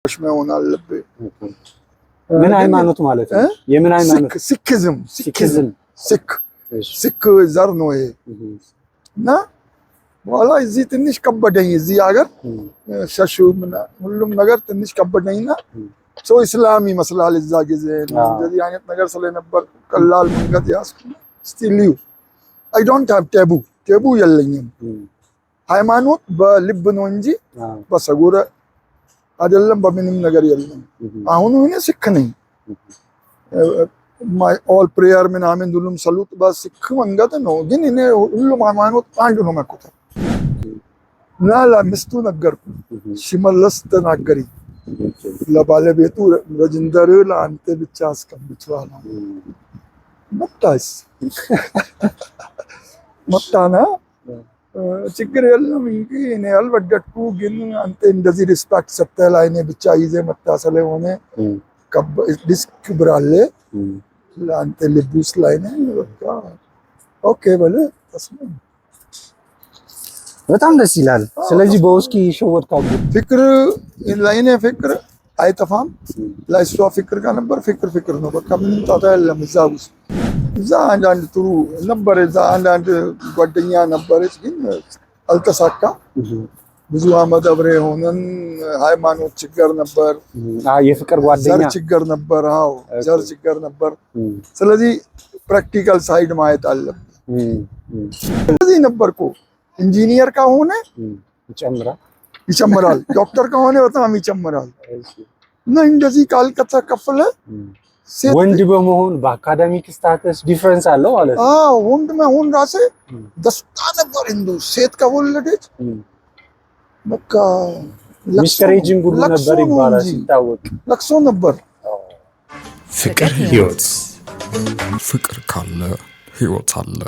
में होना लब्बे ምን ሃይማኖት ማለት ነው? የምን ሃይማኖት? ሲክዝም ሲክ ዘር ነው ይሄ እና በኋላ እዚህ ትንሽ ከበደኝ። እዚህ ሀገር ሸሹ ሁሉም ነገር ትንሽ ከበደኝና ሰው እስላም ይመስላል እዛ ጊዜ እንደዚህ አይነት ነገር ስለነበር ቀላል መንገድ ያስኩ ስቲል ዩ አይ ዶንት ሃቭ ቴቡ የለኝም። ሃይማኖት በልብ ነው እንጂ በሰጉረ አይደለም በምንም ነገር የለም። አሁን እኔ ሲክ ነኝ። ማይ ኦል ፕሬየር ምናምን ሁሉም ሰሉት በሲክ መንገድ ነው። ግን እኔ ሁሉም ሃይማኖት አንድ ነው መቆጠር ላላ ምስቱ ነገርኩ ሲመለስ ተናገሪ ለባለቤቱ ረጅንደር ለአንተ ብቻ አስቀምጫለሁ መጣስ መጣና ችግር የለም እንጂ እኔ አልወደድኩ። ግን አንተ እንደዚህ ሪስፔክት ሰጥተህ ላይ እኔ ብቻ ይዘ መጣ ስለሆነ ዲስክ ብራለ ለአንተ ልብስ ላይ ነው በቃ ኦኬ በለ ተስማማ። በጣም ደስ ይላል። ስለዚህ በውስኪ ሸወድካው ፍቅር ለእኔ ፍቅር አይጠፋም። ለእሷ ፍቅር ጋር ነበር። ፍቅር ነው በቃ ምንም ጣጣ የለም እዛ ውስጥ። እዛ አንዳንድ ጥሩ ነበር። እዛ አንዳንድ ጓደኛ ነበረች ግን አልተሳካ። ብዙ አመት አብሬ ሆነን ሃይማኖት ችግር ነበር። የፍቅር ጓደኛ ዘር ችግር ነበር። አዎ ዘር ችግር ነበር። ስለዚህ ፕራክቲካል ሳይድ ማየት አለብን። ስለዚህ ነበርኩ ኢንጂኒየር ከሆነ ይጨምራል፣ ዶክተር ከሆነ በጣም ይጨምራል። እና እንደዚህ ካልከፈለ ወንድ በመሆን በአካዳሚክ ስታተስ ዲፈረንስ አለው ማለት ነው። አዎ ወንድ መሆን ራሴ ደስታ ነበር። እንደው ሴት ከወለደች በቃ ሚስተሬጂንግ ሁሉ ነበር ይባላል ሲታወቅ ለቅሶ ነበር። ፍቅር ህይወት፣ ፍቅር ካለ ህይወት አለ።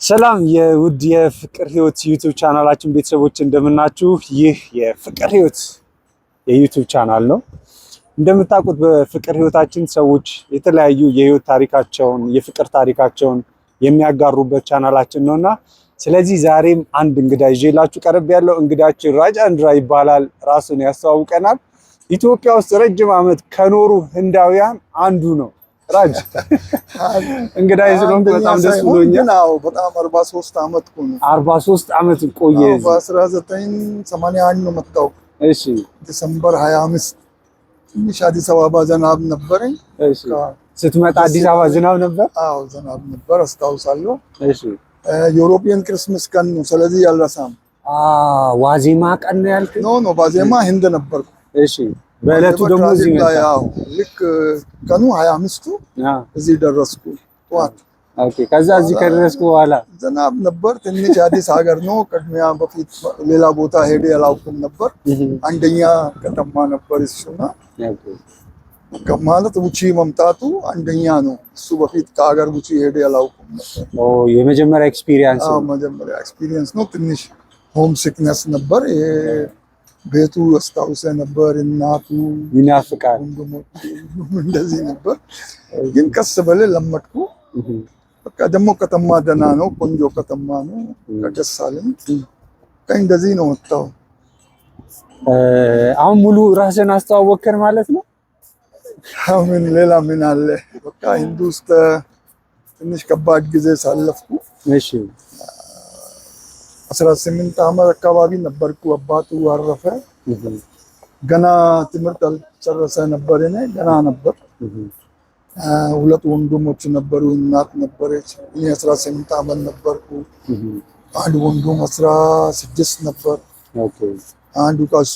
ሰላም የውድ የፍቅር ህይወት ዩቲዩብ ቻናላችን ቤተሰቦች እንደምናችሁ። ይህ የፍቅር ህይወት የዩቲዩብ ቻናል ነው። እንደምታውቁት በፍቅር ህይወታችን ሰዎች የተለያዩ የህይወት ታሪካቸውን የፍቅር ታሪካቸውን የሚያጋሩበት ቻናላችን ነውና ስለዚህ ዛሬም አንድ እንግዳ ይዤላችሁ ቀርብ ያለው እንግዳችን ራጅ አንድራ ይባላል። ራሱን ያስተዋውቀናል። ኢትዮጵያ ውስጥ ረጅም ዓመት ከኖሩ ህንዳውያን አንዱ ነው። ራጅ እንግዳይ ስለሆንክ በጣም ደስ ብሎኛል። አዎ በጣም 43 ዓመት ቆየ። 43 ዓመት ቆየ። በ1981 ነው መጣው። እሺ ዲሰምበር 25 ትንሽ አዲስ አበባ ዝናብ ነበረኝ። እሺ ስትመጣ አዲስ አበባ ዝናብ ነበር? አዎ ዝናብ ነበር አስታውሳለሁ። እሺ ዩሮፒያን ክሪስማስ ቀን ነው። ስለዚህ ያልረሳም። ዋዜማ ቀን ነው ያልክ? ኖ ዋዜማ ህንድ ነበርኩ። እሺ በእለቱ ደግሞ እዚህ መጣ። ልክ ቀኑ 25ቱ እዚህ ደረስኩ ጠዋት። ኦኬ ከዛ እዚህ ከደረስኩ በኋላ ዝናብ ነበር። ትንሽ አዲስ ሀገር ነው። ቅድሚያ በፊት ሌላ ቦታ ሄደ ያላውቅም ነበር። አንደኛ ከተማ ነበር እሱና ማለት ውጪ መምጣቱ አንደኛ ነው። እሱ በፊት ከሀገር ውጪ ሄደ ያላውቅም ነበር። የመጀመሪያ ኤክስፒሪየንስ ነው። መጀመሪያ ኤክስፒሪየንስ ነው። ትንሽ ሆም ሲክነስ ነበር። ቤቱ አስታውሰ ነበር። እናቱ ይናፍቃል እንደዚህ ነበር። ግን ቀስ በለ ለመድኩ። በቃ ደግሞ ከተማ ደህና ነው። ቆንጆ ከተማ ነው። ደስ አለኝ። እንደዚህ ነው ወጣው። አሁን ሙሉ ራስን አስተዋወቅከን ማለት ነው። ምን ሌላ ምን አለ? በቃ ሂንዱ ውስጥ ትንሽ ከባድ ጊዜ ሳለፍኩ። እሺ 18 ዓመት አካባቢ ነበርኩ። አባቱ አረፈ። ገና ትምህርት አልጨረሰ ነበር። እኔ ገና ነበር። ሁለት ወንድሞች ነበሩ። እናት ነበረች። እኔ 18 ዓመት ነበርኩ። አንድ ወንድም 16 ነበር። አንዱ ከሱ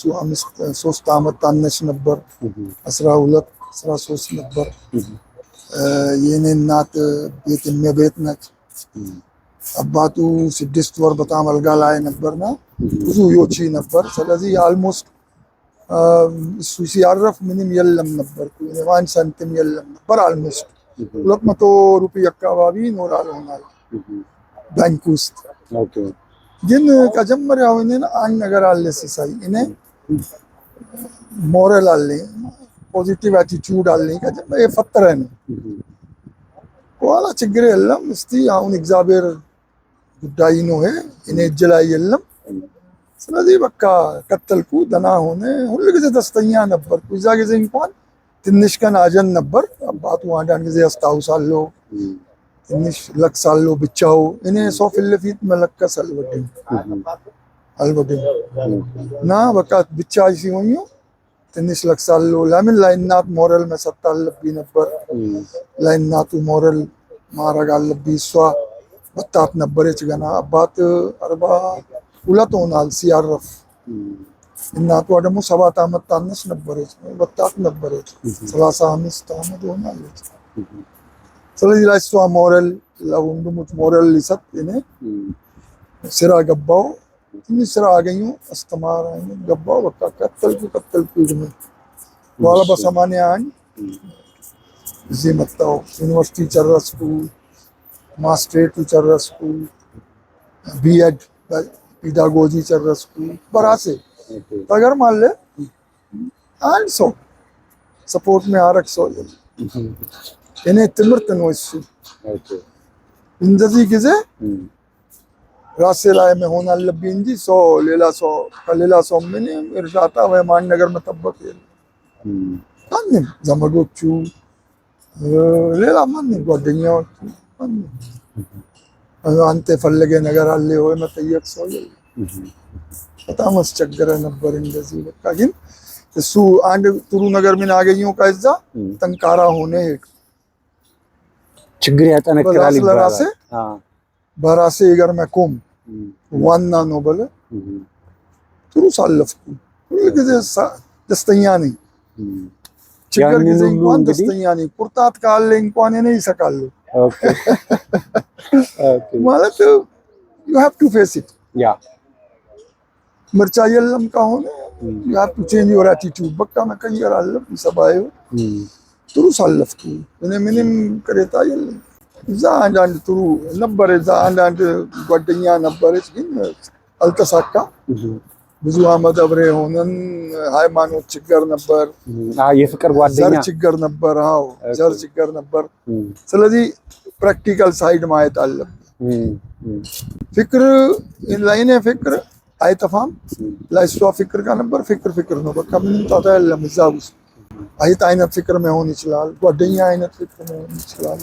3 ዓመት ታነሽ ነበር። 12 13 ነበር። የኔ እናት ቤት እመቤት ነች። አባቱ 6 ወር በጣም አልጋ ላይ ነበርና ብዙ ዮቺ ነበር። ስለዚህ አልሞስት እሱ ሲያረፍ ምንም የለም ነበር። አንድ ሳንቲም የለም ነበር። አልሞስት 200 ሩፒያ አካባቢ ይኖራል ሆናል ባንክ ውስጥ። ግን ከጀመሪያው እኔን አንድ ነገር አለ ሲሳይ እኔ ሞራል አለኝ፣ ፖዚቲቭ አቲቲዩድ አለኝ። ከጀመሪያ የፈጠረ ነው። በኋላ ችግር የለም። እስቲ አሁን እግዚአብሔር ጉዳይ ነው። እኔ እጅ ላይ የለም። ስለዚህ በቃ ቀጠልኩ። ደህና ሆነ። ሁሉ ጊዜ ደስተኛ ነበርኩ። እዛ ጊዜ እንኳን ትንሽ ቀን አጀን ነበር። አባቱ አንዳንድ ጊዜ ያስታውሳለሁ፣ ትንሽ ለቅሳለሁ ብቻው። እኔ ሰው ፊት ለፊት መለከስ አልወድም እና በቃ ብቻ ሲሆኑ ትንሽ ለቅሳለሁ። ለምን ለእናት ሞራል መሰጥ አለብኝ ነበር። ለእናቱ ሞራል ማድረግ አለብኝ። እሷ ወጣት ነበረች ገና። አባት 42 ሆናል ሲያረፍ። እናቷ ደግሞ 7 ዓመት ታነስ ነበረች፣ ወጣት ነበረች። 35 ዓመት ሆናለች። ስለዚህ ላይ እሷ ሞራል ለወንድሞች ሞራል ሊሰጥ እኔ ስራ ገባው። ትንሽ ስራ አገኙ፣ አስተማሪ ገባው። በቃ ቀጠልኩ ይድም በኋላ በ81 እዚህ መጣሁ። ዩኒቨርሲቲ ጨረስኩ፣ ማስትሬቱ ጨረስኩ፣ ቢኤድ ፔዳጎጂ ጨረስኩ በራሴ። ተገርማለህ፣ አንድ ሰው ሰፖርት የሚያደርግ ሰው እኔ ትምህርት ነው እሱ። እንደዚህ ጊዜ ራሴ ላይ መሆን አለብኝ እንጂ ሰው ከሌላ ሰው ምንም እርዳታ ወይም አንድ ነገር መጠበቅ የለም። ማንም ዘመዶቹ፣ ሌላ ማንም ጓደኛዎቹ፣ አንተ የፈለገ ነገር አለ ወይ መጠየቅ ሰው የለም። በጣም አስቸገረ ነበር እንደዚህ። በቃ ግን እሱ አንድ ጥሩ ነገር ምን አገኘው? ከዛ ጠንካራ ሆነ። ችግር ያጠነክራል ይባላል። በራሴ ነገር መቆም ዋና ነው በለ። ጥሩ ሳለፍኩ። ሁሉ ጊዜ ደስተኛ ነኝ። ችግር ጊዜ እንኳን ደስተኛ ነኝ። ቁርጣት ካለ እንኳን እኔ ይሰቃሉ ማለት you have to face it። ምርጫ የለም ከሆነ you have to change your attitude። በቃ መቀየር አለብኝ። ሰባዩ ጥሩ ሳለፍኩ። እኔ ምንም ቅሬታ የለም። እዛ አንዳንድ ጥሩ ነበር። እዛ አንዳንድ ጓደኛ ነበረች፣ ግን አልተሳካ። ብዙ አመት አብሬ ሆነን ሃይማኖት ችግር ነበር፣ የፍቅር ጓደኛ ዘር ችግር ነበር። አዎ ዘር ችግር ነበር። ስለዚህ ፕራክቲካል ሳይድ ማየት አለብን። ፍቅር ለእኔ ፍቅር አይጠፋም፣ ለእሷ ፍቅር ጋር ነበር። ፍቅር ነው በቃ ምንም ጣጣ የለም እዛ ውስጥ። አይነት ፍቅር መሆን ይችላል፣ ጓደኛ አይነት ፍቅር መሆን ይችላል፣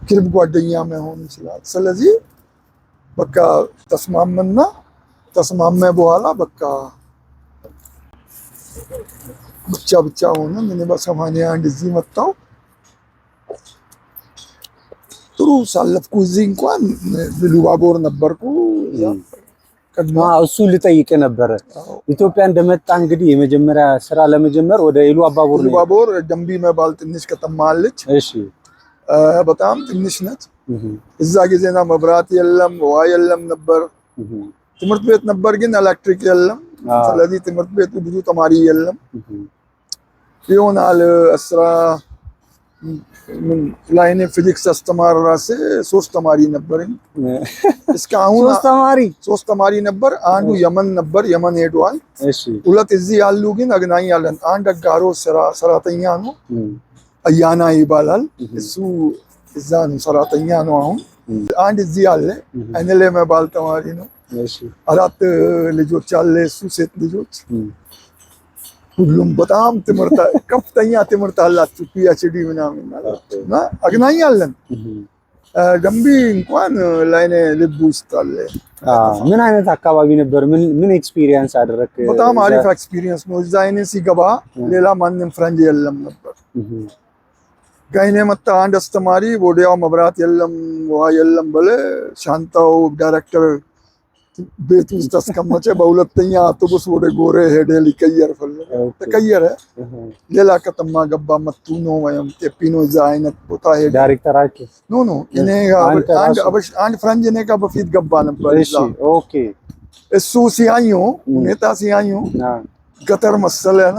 ቅርብ ጓደኛ መሆን ይችላል። ስለዚህ በቃ ተስማመ በኋላ በቃ ብቻ ሆነ። ምን በ81 እዚህ መጣሁ። ጥሩ ሳለፍኩ። እዚህ እንኳን ኢሉባቦር ነበርኩ። እሱ ልጠይቅ ነበረ። ኢትዮጵያ እንደመጣ እንግዲህ የመጀመሪያ ስራ ለመጀመር ወደ ኢሉባቦር ደንቢ መባል ትንሽ ከተማ አለች። እሺ በጣም ትንሽ ነች። እዛ ጊዜና መብራት የለም፣ ውሃ የለም ነበር። ትምህርት ቤት ነበር ግን ኤሌክትሪክ የለም። ስለዚህ ትምህርት ቤቱ ብዙ ተማሪ የለም ይሆናል። ላይኔ ፊዚክስ አስተማሪ ራሴ 3 ተማሪ ነበረኝ። እስካሁን 3 ተማሪ ነበር። አንዱ የመን ነበር፣ የመን ሄዷል። 2 እዚህ ያሉ ግን አገናኛለን። አንድ አጋሮ ሰራተኛ ነው፣ አያና ይባላል። እሱ እዛ ነው ሰራተኛ ነው አሁን። አንድ እዚህ አለ፣ አይነሌ መባል ተማሪ ነው። 4 ልጆች አለ እሱ፣ ሴት ልጆች። ሁሉም በጣም ከፍተኛ ትምህርት አላችሁ፣ ፒኤችዲ ምናምን ማለት እና አገናኛለን። ደንቢ እንኳን ላይኔ ልብ ውስጥ አለ። ምን አይነት አካባቢ ነበር? ምን ኤክስፒሪየንስ አደረክ? በጣም አሪፍ ኤክስፒሪየንስ ነው። እዛ አይኔ ሲገባ ሌላ ማንም ፍሬንድ የለም ነበር። ጋይኔ መጣ አንድ አስተማሪ፣ ወዲያው መብራት የለም ውሃ የለም በለ። ሻንጣው ዳይሬክተር ቤት ውስጥ አስቀመጨ። በሁለተኛ አውቶቡስ ወደ ጎሬ ሄደ። ሊቀየር ፈለገ፣ ተቀየረ። ሌላ ከተማ ገባ። መቱኖ ወይም ቴፒኖ እዛ አይነት ቦታ ሄደ። ዳይሬክተራችሁ ኖ እኔ አንድ ፍሬንድ እኔ ጋር በፊት ገባ ነበር እዛ። ኦኬ እሱ ሲያኙ ሁኔታ ሲያኙ ገጠር መሰለና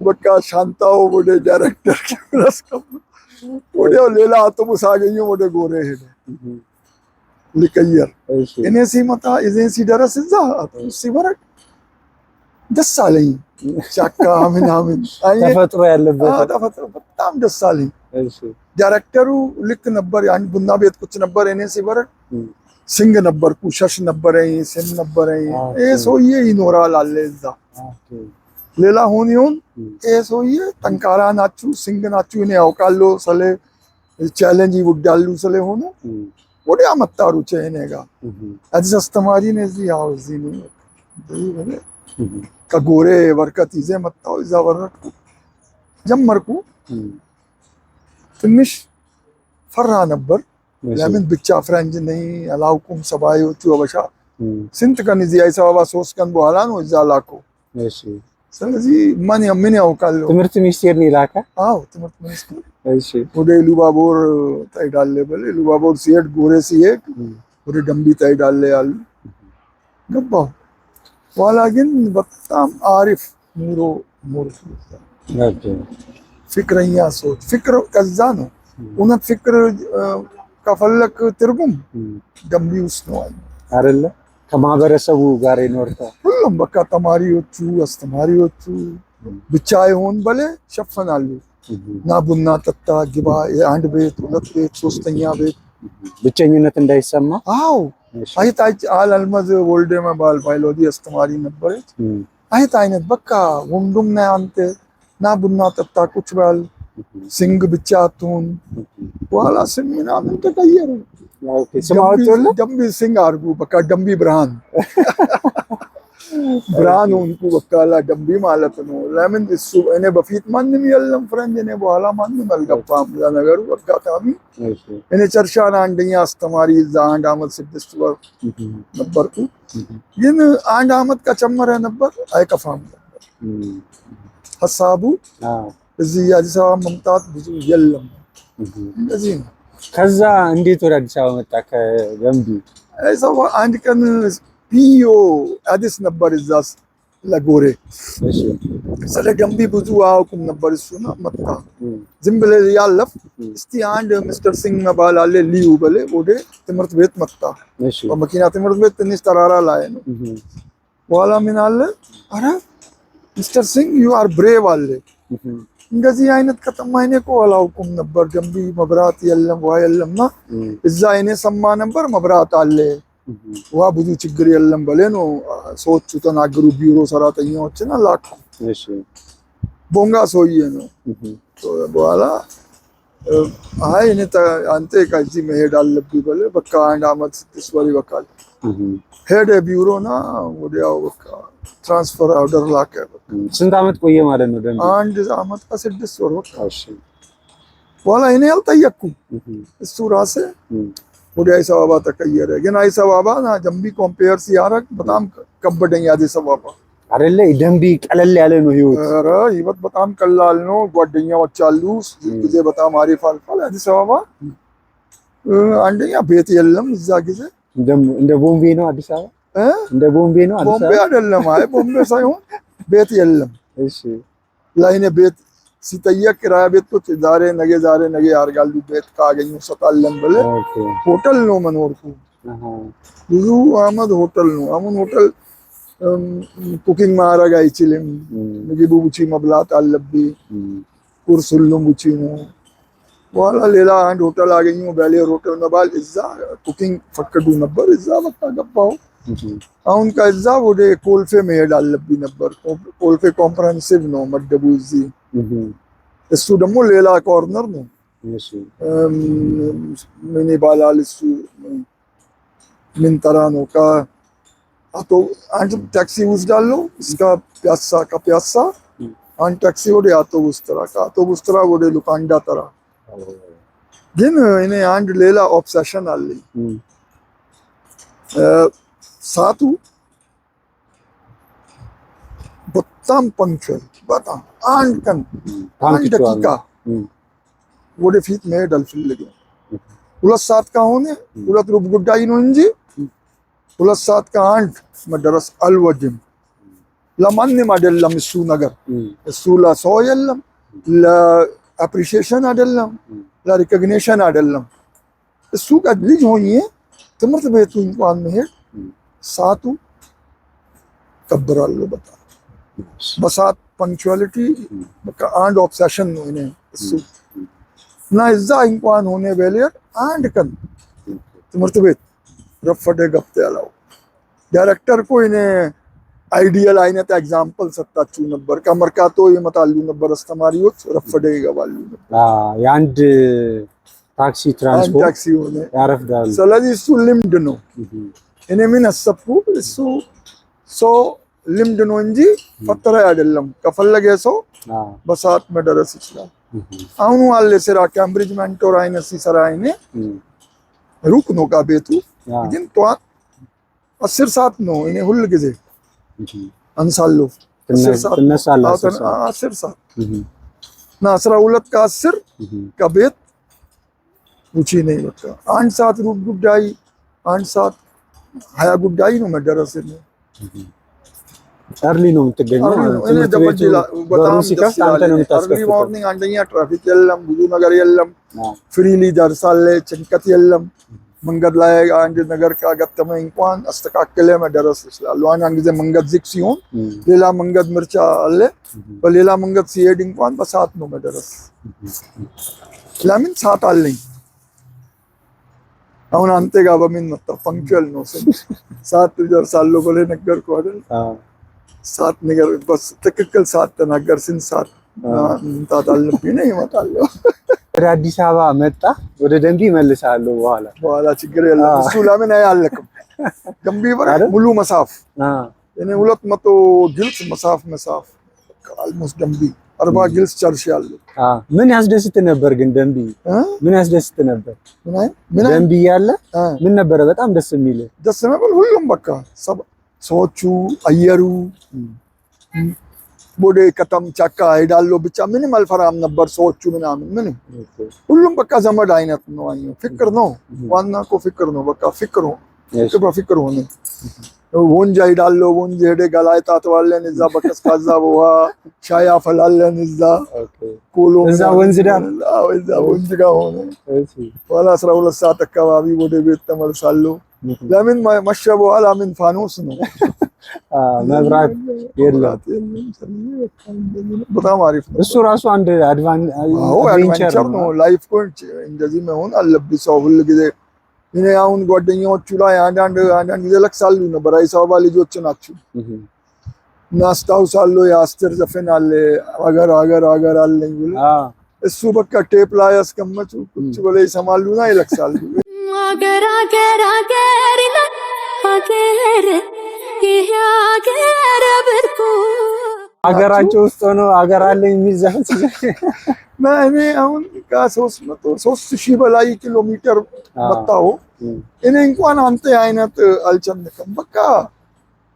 በቃ ሻንጣው ወደ ዳይሬክተር አስቀመጠ። ወዲያው ሌላ አውቶቡስ አገኘ፣ ወደ ጎሬ ሄደ ሊቀየር። እኔ ሲመጣ እዚህ ሲደርስ እዛ ሲበረቅ ደስ አለኝ። ጫካ ምናምን ተፈጥሮ ያለበት ተፈጥሮ በጣም ደስ አለኝ። ዳይሬክተሩ ልክ ነበር። ያን ቡና ቤት ቁጭ ነበር። እኔ ሲበረቅ ሲንግ ነበርኩ፣ ሸሽ ነበረኝ፣ ሲም ነበረኝ። ይሄ ሰውዬ ይኖራል አለ እዛ። ሌላ ሆን ይሁን ይሄ ሰውዬ ጠንካራ ናችሁ፣ ሲንግ ናችሁ፣ እኔ ያውቃለሁ ስለ ቻሌንጅ ይወዳሉ ስለሆነ ወዲያ መጣሩ ቸኔ ጋር አዲስ አስተማሪ ነው። እዚህ ያው እዚህ ነው ከጎሬ በርከት ይዜ መጣሁ። እዛ በረኩ ጀመርኩ። ትንሽ ፈራ ነበር። ለምን ብቻ ፍረንጅ ነኝ አላውቁም። ሰባዮቹ አበሻ ስንት ቀን እዚህ አዲስ አበባ 3 ቀን በኋላ ነው እዛ ላኩ። እሺ ስለዚህ ምን ያውቃለሁ። ትምህርት ሚኒስቴር ነው ላካ? አዎ ትምህርት ሚኒስቴር። እሺ ወደ ኢሉባቦር ትሄዳለህ በለ ኢሉባቦር ሲሄድ ጎሬ ሲሄድ ወደ ደንቢ ትሄዳለህ ያሉ ገባሁ። በኋላ ግን በጣም አሪፍ ኑሮ ሞርኩ። ፍቅረኛ ሰዎች ፍቅር ከዛ ነው። እውነት ፍቅር ከፈለክ ትርጉም ደንቢ ውስጥ ነው አይደለ? ከማህበረሰቡ ጋር ይኖርታል። ሁሉም በቃ ተማሪዎቹ፣ አስተማሪዎቹ ብቻ ይሆን በለ ሸፈናሉ። እና ቡና ጠጣ፣ ግባ፣ የአንድ ቤት 2 ቤት 3ኛ ቤት ብቸኝነት እንዳይሰማ። አዎ አይታች አልመዝ ወልደ መባል ባዮሎጂ አስተማሪ ነበረች። አይት አይነት በቃ ወንዱም ነህ አንተ፣ ና ቡና ጠጣ፣ ቁጭ በል፣ ሲንግ ብቻ አትሁን። በኋላ ስም ምናምን ተቀየሩ። ደንቢ ሲንግ አድርጉ። በቃ ደንቢ ብርሃን ብርሃን ሆንኩ። በቃ ደንቢ ማለት ነው። ለምን እሱ እኔ በፊት ማንም የለም ፍረንጅ፣ እኔ በኋላ ማንም አልገባም። ለነገሩ አጋጣሚ እኔ ጨርሻና አንደኛ አስተማሪ እዛ 1 ዓመት 6 ወር ነበርኩ። ግን 1 ዓመት ከጨመረ ነበር አይከፋም ነበር ሀሳቡ። እዚህ አዲስ አበባ መምጣት ብዙ የለም። እንደዚህ ነው። ከዛ እንዴት ወደ አዲስ አበባ መጣ? ከደንቢ ሰው አንድ ቀን ፒዮ አዲስ ነበር እዛ ለጎሬ። እሺ ስለ ደንቢ ብዙ አያውቁም ነበር። እሱና መጣ ዝም ብለህ ያለፍ እስቲ አንድ ሚስተር ሲንግ መባል አለ ልዩ በለ ወደ ትምህርት ቤት መጣ። እሺ በመኪና ትምህርት ቤት ትንሽ ተራራ ላይ ነው። በኋላ ምን አለ፣ አረ ሚስተር ሲንግ ዩ አር ብሬቭ አለ። እንደዚህ አይነት ከተማ እኔ እኮ አላውቁም ነበር። ደንቢ መብራት የለም ውሃ የለምና እዛ እኔ ሰማ ነበር መብራት አለ ውሃ ብዙ ችግር የለም በለ ነው ሰዎቹ ተናገሩ። ቢሮ ሰራተኛዎችን አላኩ። እሺ ቦንጋ ሰውዬ ነው። በኋላ አይ እኔ አንተ ከዚህ መሄድ አለብኝ በለ በቃ 1 ዓመት 6 ወር ይበቃል። ሄደ ቢሮና ወዲያው በቃ ትራንስፈር አውደር ላከ። ስንት ዓመት ቆየ ማለት ነው ደንቢ? 1 ዓመት ከ6 ወር በቃ። እሺ በኋላ እኔ አልጠየቅኩም። እሱ ራሴ ወደ አዲስ አበባ ተቀየረ። ግን አዲስ አበባ እና ደንቢ ኮምፔር ሲያደርግ በጣም ከበደኝ። አዲስ አበባ አይደለ ደንቢ ቀለል ያለ ነው ህይወት። ኧረ ህይወት በጣም ቀላል ነው። ጓደኛዎች አሉ። ጊዜ በጣም አሪፍ አልፏል። አዲስ አበባ አንደኛ ቤት የለም እዛ ጊዜ። እንደ ቦምቤ ነው አዲስ አበባ? እንደ ቦምቤ ነው አዲስ አበባ? ቦምቤ አይደለም። አይ ቦምቤ ሳይሆን ቤት የለም። እሺ ላይኔ ቤት ሲጠየቅ ኪራይ ቤቶች ዛሬ ነገ ያርጋሉ። ቤት ካገኙ ሰጣለን ብለ ሆቴል ነው መኖርኩ። ብዙ አመት ሆቴል ነው። አሁን ሆቴል ኩኪንግ ማድረግ አይችልም። ምግቡ ውጪ መብላት አለብኝ። ቁርስ ሁሉም ውጪ ነው። በኋላ ሌላ አንድ ሆቴል አገኙ፣ በሌር ሆቴል መባል። እዛ ኩኪንግ ፈቀዱ ነበር። እዛ በቃ ገባሁ። አሁን ከዛ ወደ ኮልፌ መሄድ አለብኝ ነበር። ኮልፌ ኮምፕሬሄንሲቭ ነው መደቡ እዚህ። እሱ ደግሞ ሌላ ኮርነር ነው። ምን ይባላል እሱ ምን ተራ ነው። ከአቶ አንድ ታክሲ ወስዳለሁ እስከ ፒያሳ፣ ከፒያሳ አንድ ታክሲ ወደ አውቶቡስ ተራ፣ ከአውቶቡስ ተራ ወደ ሉካንዳ ተራ። ግን እኔ አንድ ሌላ ኦብሰሽን አለኝ። ሰዓቱ በጣም ፐንክቹዋል፣ በጣም አንድ ቀን 1 ደቂቃ ወደፊት መሄድ አልፈልግም። 2 ሰዓት ከሆነ 2 ሩብ ጉዳይ ነው እንጂ 2 ሰዓት ከአንድ መድረስ አልወድም። ለማንም አይደለም እሱ ነገር። እሱ ለሰው የለም፣ ለአፕሪሺዬሽን አይደለም፣ ለሪኮግኒሽን አይደለም። እሱ ልጅ ሆኜ ትምህርት ቤቱ እንኳን መሄድ ሰዓቱ ከብራለሁ በጣም። በሰዓት ፐንክቹዋሊቲ በቃ አንድ ኦብሰሽን ነው እኔ እሱ እና እዛ እንኳን ሆነ በሌር አንድ ቀን ትምህርት ቤት ረፈደ ገብተ ያለው ዳይሬክተር እኮ እኔ አይዲያል አይነት ኤግዛምፕል ሰጣችሁ ነበር። ከመርካቶ ይመጣሉ ነበር አስተማሪዎች፣ ረፈደ ይገባሉ ነበር። የአንድ ታክሲ ትራንስፖርት ያረፍዳሉ። ስለዚህ እሱ ልምድ ነው። እኔ ምን አሰብኩ እሱ ሰው ልምድ ነው እንጂ ፈጠራ አይደለም። ከፈለገ ሰው በሰዓት መድረስ ይችላል። አሁን አለ ስራ ካምብሪጅ መንቶር አይነት ሲሰራ እኔ ሩቅ ነው ከቤቱ ግን ጠዋት 10 ሰዓት ነው እኔ ሁሉ ጊዜ አንሳለሁ። 10 ሰዓት እና 12 ከ10 ከቤት ውጪ ነኝ። በቃ 1 ሰዓት ሩብ ጉዳይ 1 ሰዓት 20 ጉዳይ ነው መደረስ ነው። አርሊ ነው የምትገኘው። እኔ ደበጅ በጣም ሲከፍት አንተ ነው የምታስከፍተው። አርሊ ሞርኒንግ አንደኛ ትራፊክ የለም፣ ብዙ ነገር የለም፣ ፍሪሊ ደርሳለህ፣ ጭንቀት የለም። መንገድ ላይ አንድ ነገር ካጋጠመ እንኳን አስተካክለ መደረስ ይችላል። አንዳንድ ጊዜ መንገድ ዝግ ሲሆን ሌላ መንገድ ምርጫ አለ። በሌላ መንገድ ሲሄድ እንኳን በሰዓት ነው መደረስ። ለምን ሰዓት አለኝ። አሁን አንተ ጋር በምን መጣ ፋንክቹዋል ነው ሰዓት ደርሳለሁ ብለህ ነገርኩህ አይደል? ሰዓት ነገር በስ ትክክል ሰዓት ተናገር። ስንት ሰዓት መምጣት አለብኝ ነው ይመጣለሁ። ወደ አዲስ አበባ መጣ፣ ወደ ደንቢ መልሳለሁ። በኋላ ችግር የለም። እሱ ለምን አያለቅም? ደንቢ ሙሉ መሳፍ እኔ 200 ግልጽ መሳፍ አልሞስት ደንቢ 40 ግልጽ ጨርሻለሁ። ምን ያስደስት ነበር ግን ደንቢ? ምን ያስደስት ነበር? ደንቢ ያለ ምን ነበረ በጣም ደስ የሚል? ደስ ነበር ሁሉም በቃ ሰዎቹ፣ አየሩ፣ ወደ ከተማ ጫካ ሄዳለሁ ብቻ ምንም አልፈራም ነበር። ሰዎቹ ምንም ሁሉም በቃ ዘመድ አይነት ነው። ፍቅር ነው ዋና እኮ ፍቅር ነው። በቃ ፍቅር ነው። ፍቅር ሆነ። ወንዝ ሄዳለሁ። ወንዝ ሄደ ገላይ ታጥባለን። እዛ በቀዝቃዛ ውሃ ሻይ አፈላለን። እዛ ኮሎ እዛ ወንዝ ዳር እዛ ወንዝ ጋር ሆነ። በኋላ 12 ሰዓት አካባቢ ወደ ቤት ተመልሳለሁ። ለምን መሸ በኋላ ምን ፋኖስ ነው መብራት የለም። በጣም አሪፍ ነው። እሱ ራሱ አንድ አድቬንቸር ነው። ላይፍ ኮች እንደዚህ መሆን አለብህ ሰው ሁሉ ጊዜ። እኔ አሁን ጓደኛዎቹ ላይ አንዳንድ ጊዜ ለቅሳሉ ነበር። አዲስ አበባ ልጆች ናቸው እና አስታውሳለሁ የአስቴር ዘፈን አለ አገር አለኝ ብሎ እሱ በቃ ቴፕ ላይ ያስቀመጡ ቁጭ ብለው ይሰማሉና ይለቅሳሉ። አገር ይላል አገር ይሄ አገር ብርኩ አገራቸው ውስጥ ሆኖ አገር አለኝ የሚል ዘፈን እኔ አሁን ከ300 በላይ ኪሎ ሜትር መጣሁ። እኔ እንኳን አንተ አይነት አልጨነቀም። በቃ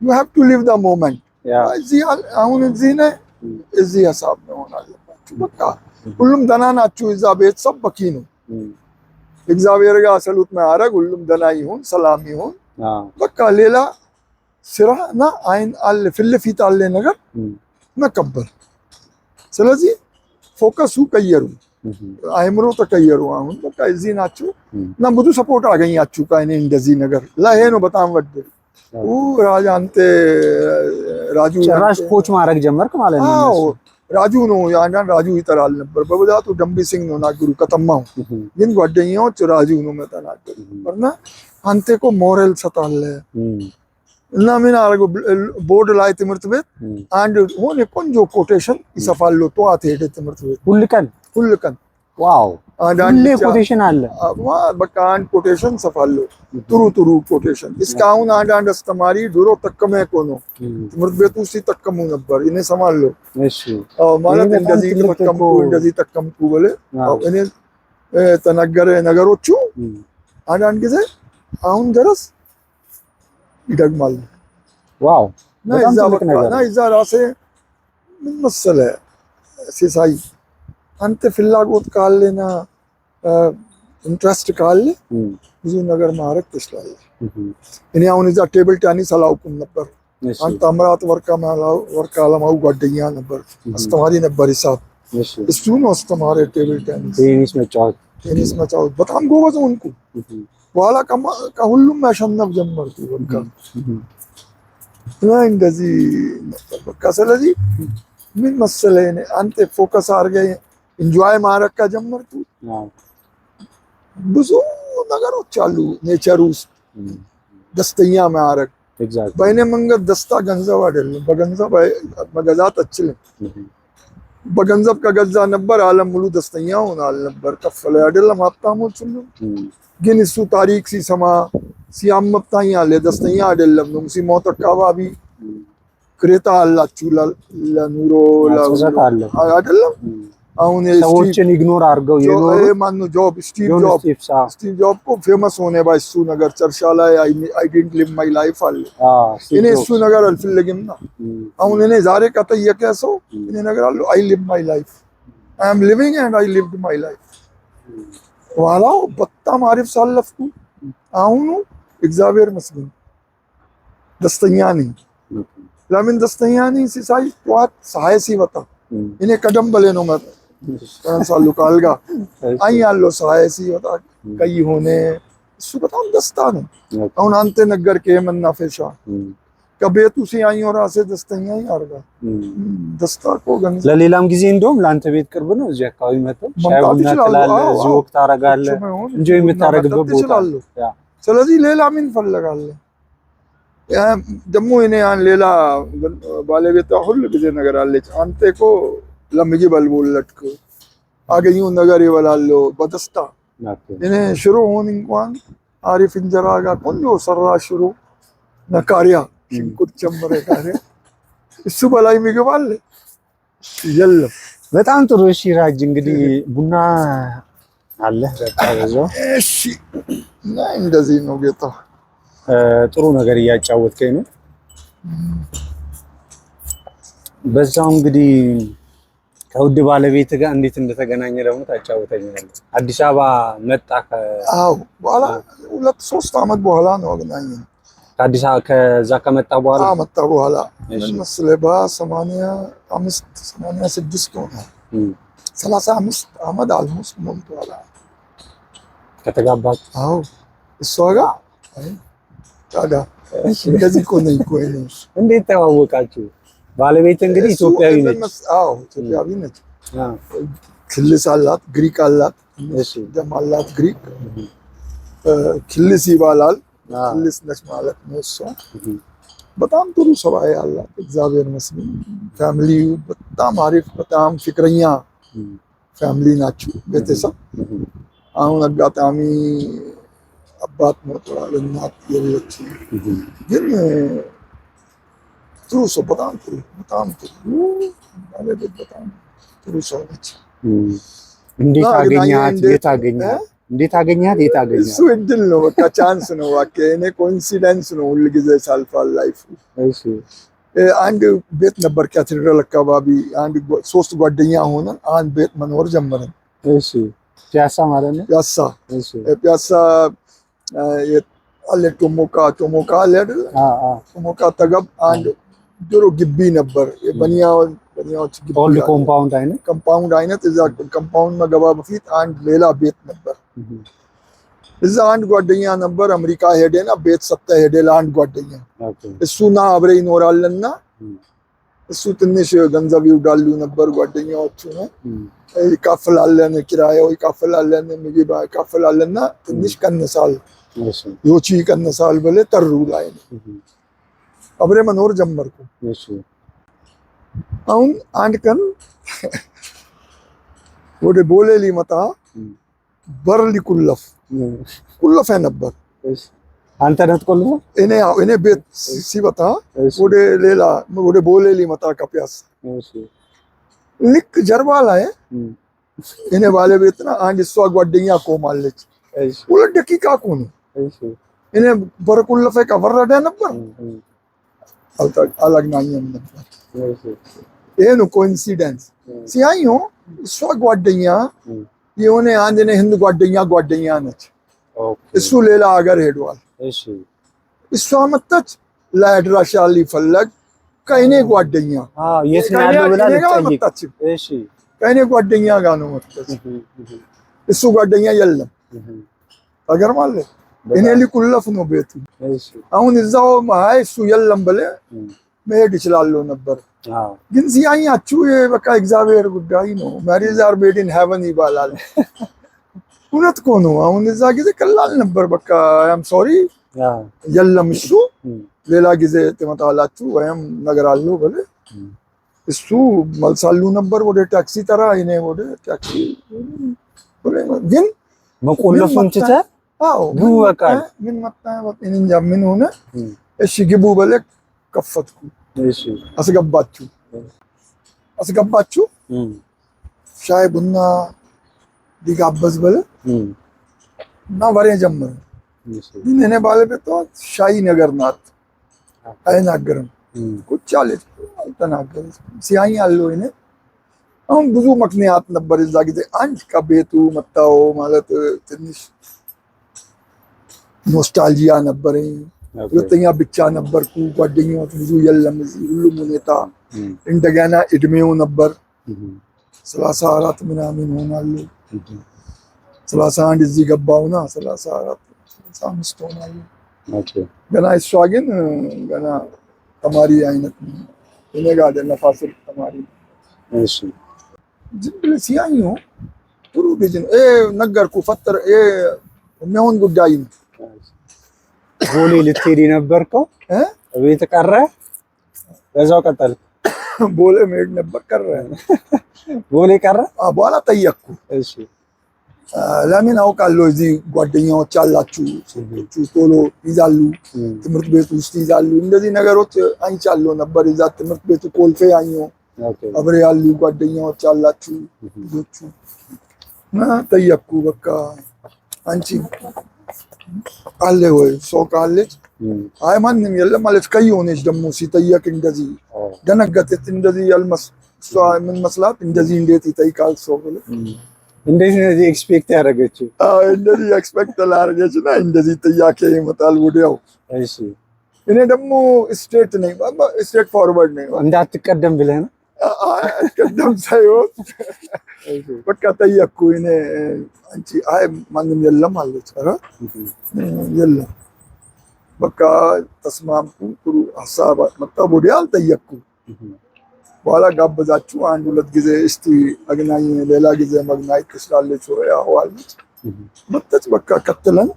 you have to live the moment። አሁን እዚህ ነህ፣ እዚህ ሀሳብ መሆን አለባችሁ። በቃ ሁሉም ደህና ናችሁ። እዛ ቤተሰብ በቂ ነው። እግዚአብሔር ጋር ሰሉት ማያደርግ ሁሉም ደህና ይሁን፣ ሰላም ይሁን። በቃ ሌላ ስራና አይን አለ ፊት ለፊት አለ ነገር መቀበል። ስለዚህ ፎከሱ ቀየሩ፣ አይምሮ ተቀየሩ። አሁን በቃ እዚህ ናችሁ እና ብዙ ሰፖርት አገኛችሁ ከእኔ እንደዚህ ነገር ላይ ነው። በጣም ወደ ራጅ አንተ ራጁ ጭራሽ ኮች ማድረግ ጀመርክ ማለት ነው? አዎ ራጁ ነው አንዳንድ ራጁ ይጠራል ነበር። በብዛቱ ደንቢ ሲንግ ነው ናገሩ ከተማው፣ ግን ጓደኛዎች ራጁ ነው መተናገሩ እና አንተ እኮ ሞራል ሰጣለ እና ምን አደረገው ቦርድ ላይ ትምህርት ቤት አንድ ሆነ ቆንጆ ኮቴሽን ይሰፋሉ። ጠዋት ሄደ ትምህርት ቤት ሁሉ ቀን ዋው አንድ ኮቴሽን አለ። በቃ አንድ ኮቴሽን ይሰፋሉ። ጥሩ ኮቴሽን እስካሁን አንድ አስተማሪ ድሮ ተከመ እኮ ነው ትምህርት ቤት ውስጥ ይጠቀሙ ነበር። እኔ ሰማለሁ። እሺ ማለት እንደዚህ ተከምኩ ብለ እኔ ተናገረ ነገሮቹ አንዳንድ ጊዜ አሁን ድረስ ይደግማል። ዋው እዛ ራሴ ምን መሰለህ ሲሳይ አንተ ፍላጎት ካለና ኢንትረስት ካለ ብዙ ነገር ማድረግ ትችላለህ። እኔ አሁን እዛ ቴብል ቴኒስ አላውቅም ነበር። አንተ አምራት ወርቅ አለማው ጓደኛ ነበር፣ አስተማሪ ነበር ሂሳብ። እሱ ነው አስተማሪ ቴብል ቴኒስ መጫወት በጣም ጎበዝ ሆንኩ። በኋላ ከሁሉም ማሸነፍ ጀመርኩ። በቃ እንደዚህ በቃ ስለዚህ ምን መሰለህ አንተ ፎከስ አድርገህ ኢንጆይ ማድረግ ከጀመርኩ ብዙ ነገሮች አሉ ኔቸር ውስጥ ደስተኛ ማያረግ ኤግዛክት በእኔ መንገድ ደስታ ገንዘብ አይደለም። በገንዘብ መገዛት አችልም። በገንዘብ ከገዛ ነበር ዓለም ሙሉ ደስተኛ ሆናል ነበር። ከፈለ አይደለም ሀብታሞች ሁሉ። ግን እሱ ታሪክ ሲሰማ ሲያመጣኛል ደስተኛ አይደለም ነው። ሲሞት አካባቢ ቅሬታ አላችሁ ለኑሮ አይደለም። አሁን ሰዎችን ኢግኖር አድርገው የኖሩ ማን ነው ጆብ ስቲቭ ጆብ እኮ ፌመስ ሆነ ባይሱ ነገር ጨርሻ ላይ አይ ዲድንት ሊቭ ማይ ላይፍ አለ። እኔ እሱ ነገር አልፈልግም ነው። አሁን እኔ ዛሬ ከጠየቀ ሰው እኔ ነገር አለው አይ ሊቭ ማይ ላይፍ አይ አም ሊቪንግ ኤንድ አይ ሊቭድ ማይ ላይፍ። ዋላው በጣም አሪፍ ሳለፍኩ። አሁኑ እግዚአብሔር ይመስገን ደስተኛ ነኝ። ለምን ደስተኛ ነኝ ሲሳይ ጠዋት ፀሐይ ሲወጣ እኔ ቀደም ብሌ ነው ተነሳሉ ካልጋ አይ ያለው ፀሐይ ሲወጣ ቀይ ሆነ እሱ በጣም ደስታ ነው። አሁን አንተ ነገርክ የመናፈሻ ከቤቱ ሲያየው ራሴ ደስተኛ ያርጋል። ደስታ እኮ ገንዘብ ለሌላም ጊዜ እንደውም ለአንተ ቤት ቅርብ ነው። እዚህ አካባቢ መጥተው ሻይ ቡና ትላለህ፣ እዚህ ወቅት ታረጋለህ፣ እንጂ የምታረግበት ቦታ። ስለዚህ ሌላ ምን ፈለጋለህ? ደግሞ እኔ ሌላ ባለቤቷ ሁሉ ጊዜ ነገር አለች። አንተ እኮ ለምግብ አልወለድክ አገኘውን ነገር ይበላለሁ በደስታ። እኔ ሽሮ ሆን እንኳን አሪፍ እንጀራ ጋር ቆንጆ ሰራ ሽሮ ነካሪያ ሽንኩርት ጨምረ ካለ እሱ በላይ ምግብ አለ የለም። በጣም ጥሩ። እሺ ራጅ እንግዲህ ቡና አለ በቃ። እሺ እና እንደዚህ ነው ጌታ። ጥሩ ነገር እያጫወትከኝ ነው። በዛው እንግዲህ ከውድ ባለቤት ጋር እንዴት እንደተገናኘ ደግሞ ታጫወተኛለህ። አዲስ አበባ መጣ? አዎ በኋላ 2-3 አመት በኋላ ነው አገናኘን። ከአዲስ አበባ ከዛ ከመጣ በኋላ መጣ በኋላ ምን መሰለህ በ85 86 ሆነ 35 አመት አልሞስት ሞልቷል ከተጋባችሁ? አዎ እሷ ጋር ታዲያ እንደዚህ እኮ ነኝ እኮ እኔ። እንዴት ተዋወቃችሁ? ባለቤት እንግዲህ ኢትዮጵያዊ ነች? አዎ ኢትዮጵያዊ ነች። ክልስ አላት፣ ግሪክ አላት፣ ደም አላት ግሪክ። ክልስ ይባላል። ክልስ ነች ማለት ነው እሷ። በጣም ጥሩ ሰብአዊ አላት እግዚአብሔር ይመስገን። ፋሚሊው በጣም አሪፍ፣ በጣም ፍቅረኛ ፋሚሊ ናቸው ቤተሰብ። አሁን አጋጣሚ አባት ሞቷል፣ እናት የለችም። ግን ጥሩ ሰው፣ በጣም ጥሩ ባለቤት፣ በጣም ጥሩ ሰው ነች። እንዴት አገኛት? የት አገኛት? እንዴት አገኛት? የት አገኛት? እሱ እድል ነው በቃ ቻንስ ነው በቃ። እኔ ኮኢንሲደንስ ነው ሁሉ ጊዜ ሳልፋል ላይፍ። እሺ አንድ ቤት ነበር ካቴድራል አካባቢ። አንድ 3 ጓደኛ ሆነን አንድ ቤት መኖር ጀመረን። እሺ ፒያሳ ማለት ነው? ፒያሳ። እሺ ፒያሳ አለ ቶሞካ አለ አይደል? ቶሞካ አጠገብ አንድ ድሮ ግቢ ነበር። በኒያዎች ግቢ ኦልድ ኮምፓውንድ አይነት እዛ ኮምፓውንድ መገባ በፊት አንድ ሌላ ቤት ነበር። እዛ አንድ ጓደኛ ነበር አሜሪካ ሄደና ቤት ሰጥተ ሄደ ለአንድ ጓደኛ። እሱና አብረ ይኖራልና እሱ ትንሽ ገንዘብ ይውዳሉ ነበር ጓደኛዎቹ ነው። ይካፈላለን፣ ኪራያው ይካፈላለን፣ ምግብ ይካፈላለና ትንሽ ቀንሳል፣ ዮቺ ይቀንሳል ብለ ጠሩ ላይ ነው አብረ መኖር ጀመርኩ። አሁን አንድ ቀን ወደ ቦሌ ሊመጣ በር ሊቁለፍ ነበር። አንተ ነህ ቆልፈው? እኔ ቤት ሲመጣ ወደ ቦሌ ሊመጣ ከፒያሳ ልክ ጀርባ ላይ እኔ ባለቤትና አንድ እሷ ጓደኛ ቆማለች። 2 ደቂቃ እኮ ነው። እኔ በር ቁልፌ ከበረደ ነበር አላገናኘም ነበር። ይሄ ነው ኮኢንሲደንስ። ሲያየው እሷ ጓደኛ የሆነ አንድ ህንድ ጓደኛ ነች። እሱ ሌላ ሀገር ሄዷል። እሷ መጣች ለአድራሻ ሊፈለግ ከእኔ ጓደኛ የት ነው ያለው ብላ ልትጠይቅ። ከእኔ ጓደኛ ጋር ነው መጣች። እሱ ጓደኛ የለም። ታገርማለህ። እኔ ሊቁለፍ ነው ቤቱ። አሁን እዛው ማይ እሱ የለም ብለ መሄድ ይችላል ነበር። ግን ሲያኛችሁ በቃ እግዚአብሔር ጉዳይ ነው። ማሪዝ አር ሜድ ኢን ሄቨን ይባላል። እውነት እኮ ነው። አሁን እዛ ጊዜ ቀላል ነበር። በቃ አም ሶሪ የለም እሱ ሌላ ጊዜ ትመጣላችሁ ወይም ነገር አለው ብለህ እሱ መልሳሉ ነበር። ወደ ታክሲ ተራ እኔ ወደ ታክሲ ግን መቆለፉን ትተህ ግቡ በቃ ምን መጣ እንጃ ምን ሆነ። እሺ ግቡ ብለህ ከፈትኩ። እሺ አስገባችሁ ሻይ ቡና ሊጋበዝ ብለህ እና ወሬ ጀመረ። ግን እኔ ባለቤቷ ሻይ ነገር ናት፣ አይናገርም። ቁጭ አለች አልተናገረች። ሲያኝ ያለው እኔ አሁን ብዙ ምክንያት ነበር እዛ ጊዜ። አንድ ከቤቱ መጣው ማለት ትንሽ ኖስታልጂያ ነበረኝ። ሁለተኛ ብቻ ነበርኩ፣ ጓደኞች ብዙ የለም እዚህ ሁሉም ሁኔታ። እንደገና እድሜው ነበር 34 ምናምን ሆናሉ። 31 እዚህ ገባውና 34 35 ሆናሉ። ገና እሷ ግን ገና ተማሪ አይነት ነው። እኔ ጋር አይደለም ፋሲል ተማሪ። እሺ ዝም ብለህ ሲያኝ ነው ጥሩ ልጅ ነው። ነገርኩ ፈጠረ የሚሆን ጉዳይ ነው። ቦሌ ልትሄድ የነበርከው ቤት ቀረ፣ በዛው ቀጠልክ? ቦሌ መሄድ ነበር ቀረ። ቦሌ ቀረ። በኋላ ጠየቅኩ። እሺ ለምን አውቃለሁ እዚህ ጓደኛዎች አላችሁ፣ ቶሎ ይዛሉ፣ ትምህርት ቤት ውስጥ ይዛሉ። እንደዚህ ነገሮች አንቻለሁ ነበር። እዛ ትምህርት ቤቱ ኮልፌ ያኞ አብሬ ያሉ ጓደኛዎች አላችሁ ልጆቹ እና ጠየቅኩ። በቃ አንቺ አለ ወይ ሰው ካለች? አይ ማንም የለም ማለት ከየሆነች ደግሞ ሲጠየቅ እንደዚህ ደነገጠች። እንደዚህ ያልመስ እሷ ምን መስላት እንደዚህ እንዴት ይጠይቃል ሰው ብለ እንዴት ነው ኤክስፔክት ያደረገችው? እንደዚህ ኤክስፔክት ላደረገችና እንደዚህ ጥያቄ ይመጣል ወዲያው። እሺ እኔ ደግሞ ስትሬት ነኝ፣ ስትሬት ፎርወርድ ነኝ። እንዳትቀደም ብለህ ነው? ቀደም ሳይሆን በቃ ጠየቅኩ እኔ አንቺ አይ ማንም የለም አለች። ኧረ የለም በቃ ተስማምኩ። ጥሩ ሀሳብ መጣ። ወዲያ አልጠየቅኩም። በኋላ ጋበዛችሁ አንድ ሁለት ጊዜ እስቲ አገናኝ፣ ሌላ ጊዜ መግናኝ ትችላለች ወይ? አዎ አለች። መጣች። በቃ ቀጥለን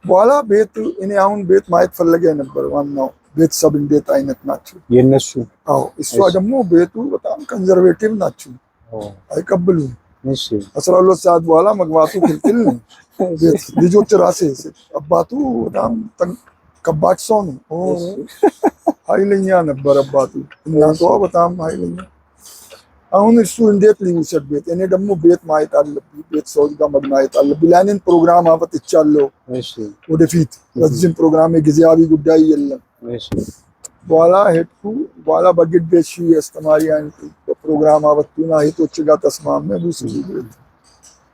በኋላ ቤት እኔ አሁን ቤት ማየት ፈለገ ነበር። ዋናው ቤተሰብ እንዴት አይነት ናቸው የነሱ? አዎ እሷ ደግሞ ቤቱ በጣም ኮንዘርቬቲቭ ናቸው፣ አይቀበሉም። እሺ 12 ሰዓት በኋላ መግባቱ ክልክል ነው። ልጆች ራሴ አባቱ በጣም ከባድ ሰው ነው። ኃይለኛ ነበር አባቱ፣ እናቷ በጣም ኃይለኛ። አሁን እሱ እንዴት ሊውሰድ ቤት? እኔ ደግሞ ቤት ማየት አለብኝ፣ ቤት ሰዎች ጋር መገናኘት አለብኝ። ያንን ፕሮግራም አፈጥቻለሁ ወደፊት። በዚህም ፕሮግራም ጊዜያዊ ጉዳይ የለም። በኋላ ሄድኩ። በኋላ በግድ እሺ አስተማሪ አንተ ፕሮግራም አበቱና እህቶች ጋር ተስማመ። ብዙ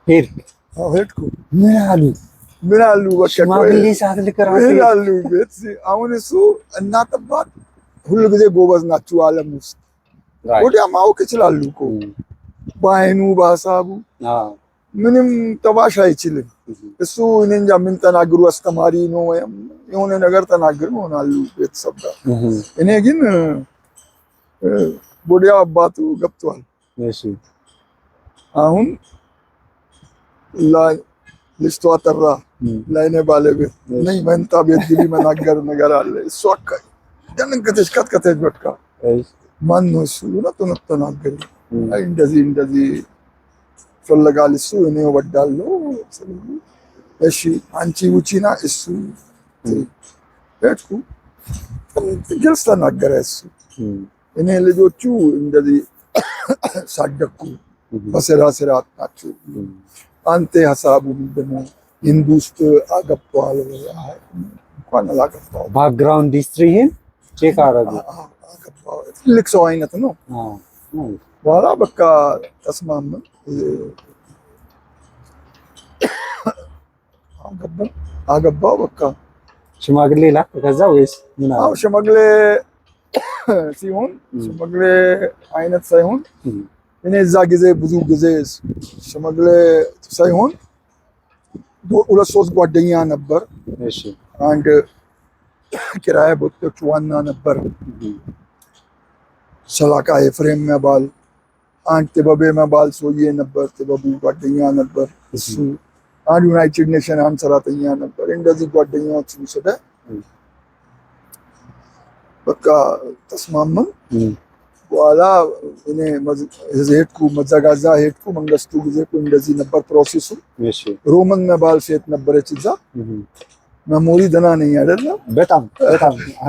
ሄድኩ። ምን አሉ በቃ ሽማግሌ ሳትልከራስ ምን አሉ ቤት። አሁን እሱ እናት አባት ሁሉ ጊዜ ጎበዝ ናቸው ዓለም ውስጥ ወዲያ ማወቅ ይችላሉ እኮ በአይኑ በሀሳቡ ምንም ጠባሽ አይችልም። እሱ እኔ እንጃ ምን ተናግሩ አስተማሪ ነው ወይም የሆነ ነገር ተናግሩ ይሆናሉ ቤተሰብ ጋር። እኔ ግን ወዲያ አባቱ ገብቷል። አሁን ልጅቷ ጠራ ለእኔ ባለቤት ነኝ መንታ ቤት ግቢ መናገር ነገር አለ። እሷ ደነገጠች፣ ቀጥቀጠች። በቃ ማን ነው እሱ? እውነቱን ተናገረ። አይ እንደዚህ እንደዚህ ፈለጋል እሱ እኔ እወዳለሁ። እሺ አንቺ ውጪና እሱ ሄድኩ። ግልጽ ተናገረ እሱ። እኔ ልጆቹ እንደዚህ ሳደግኩ በስራ ስራ ናቸው። አንተ ሀሳቡ ምንድን ነው? ህንድ ውስጥ አገባዋል? እንኳን አላገባውም። ባክግራውንድ ሂስትሪህን ቼክ አደረጉ። ትልቅ ሰው አይነት ነው። በኋላ በቃ ተስማማን። አገባው በቃ። ሽማግሌ ላክ ከዛ ወይስ ምን? አዎ ሽማግሌ ሲሆን ሽማግሌ አይነት ሳይሆን እኔ እዛ ጊዜ ብዙ ጊዜ ሽማግሌ ሳይሆን ሁለት ሶስት ጓደኛ ነበር። እሺ አንድ ኪራይ ቦታዎች ዋና ነበር፣ ሰላቃ ኤፍሬም መባል፣ አንድ ጥበቤ መባል ሰውዬ ነበር። ጥበቡ ጓደኛ ነበር እሱ። አንድ ዩናይትድ ኔሽን አንድ ሰራተኛ ነበር። እንደዚህ ጓደኛዎች ወሰደ። በቃ ተስማማን። በኋላ እኔ ሄድኩ መዘጋጃ ሄድኩ። መንግስቱ ጊዜ እንደዚህ ነበር ፕሮሰሱ። ሮማን መባል ሴት ነበረች እዛ። ሜሞሪ ደህና ነኝ አይደለም? በጣም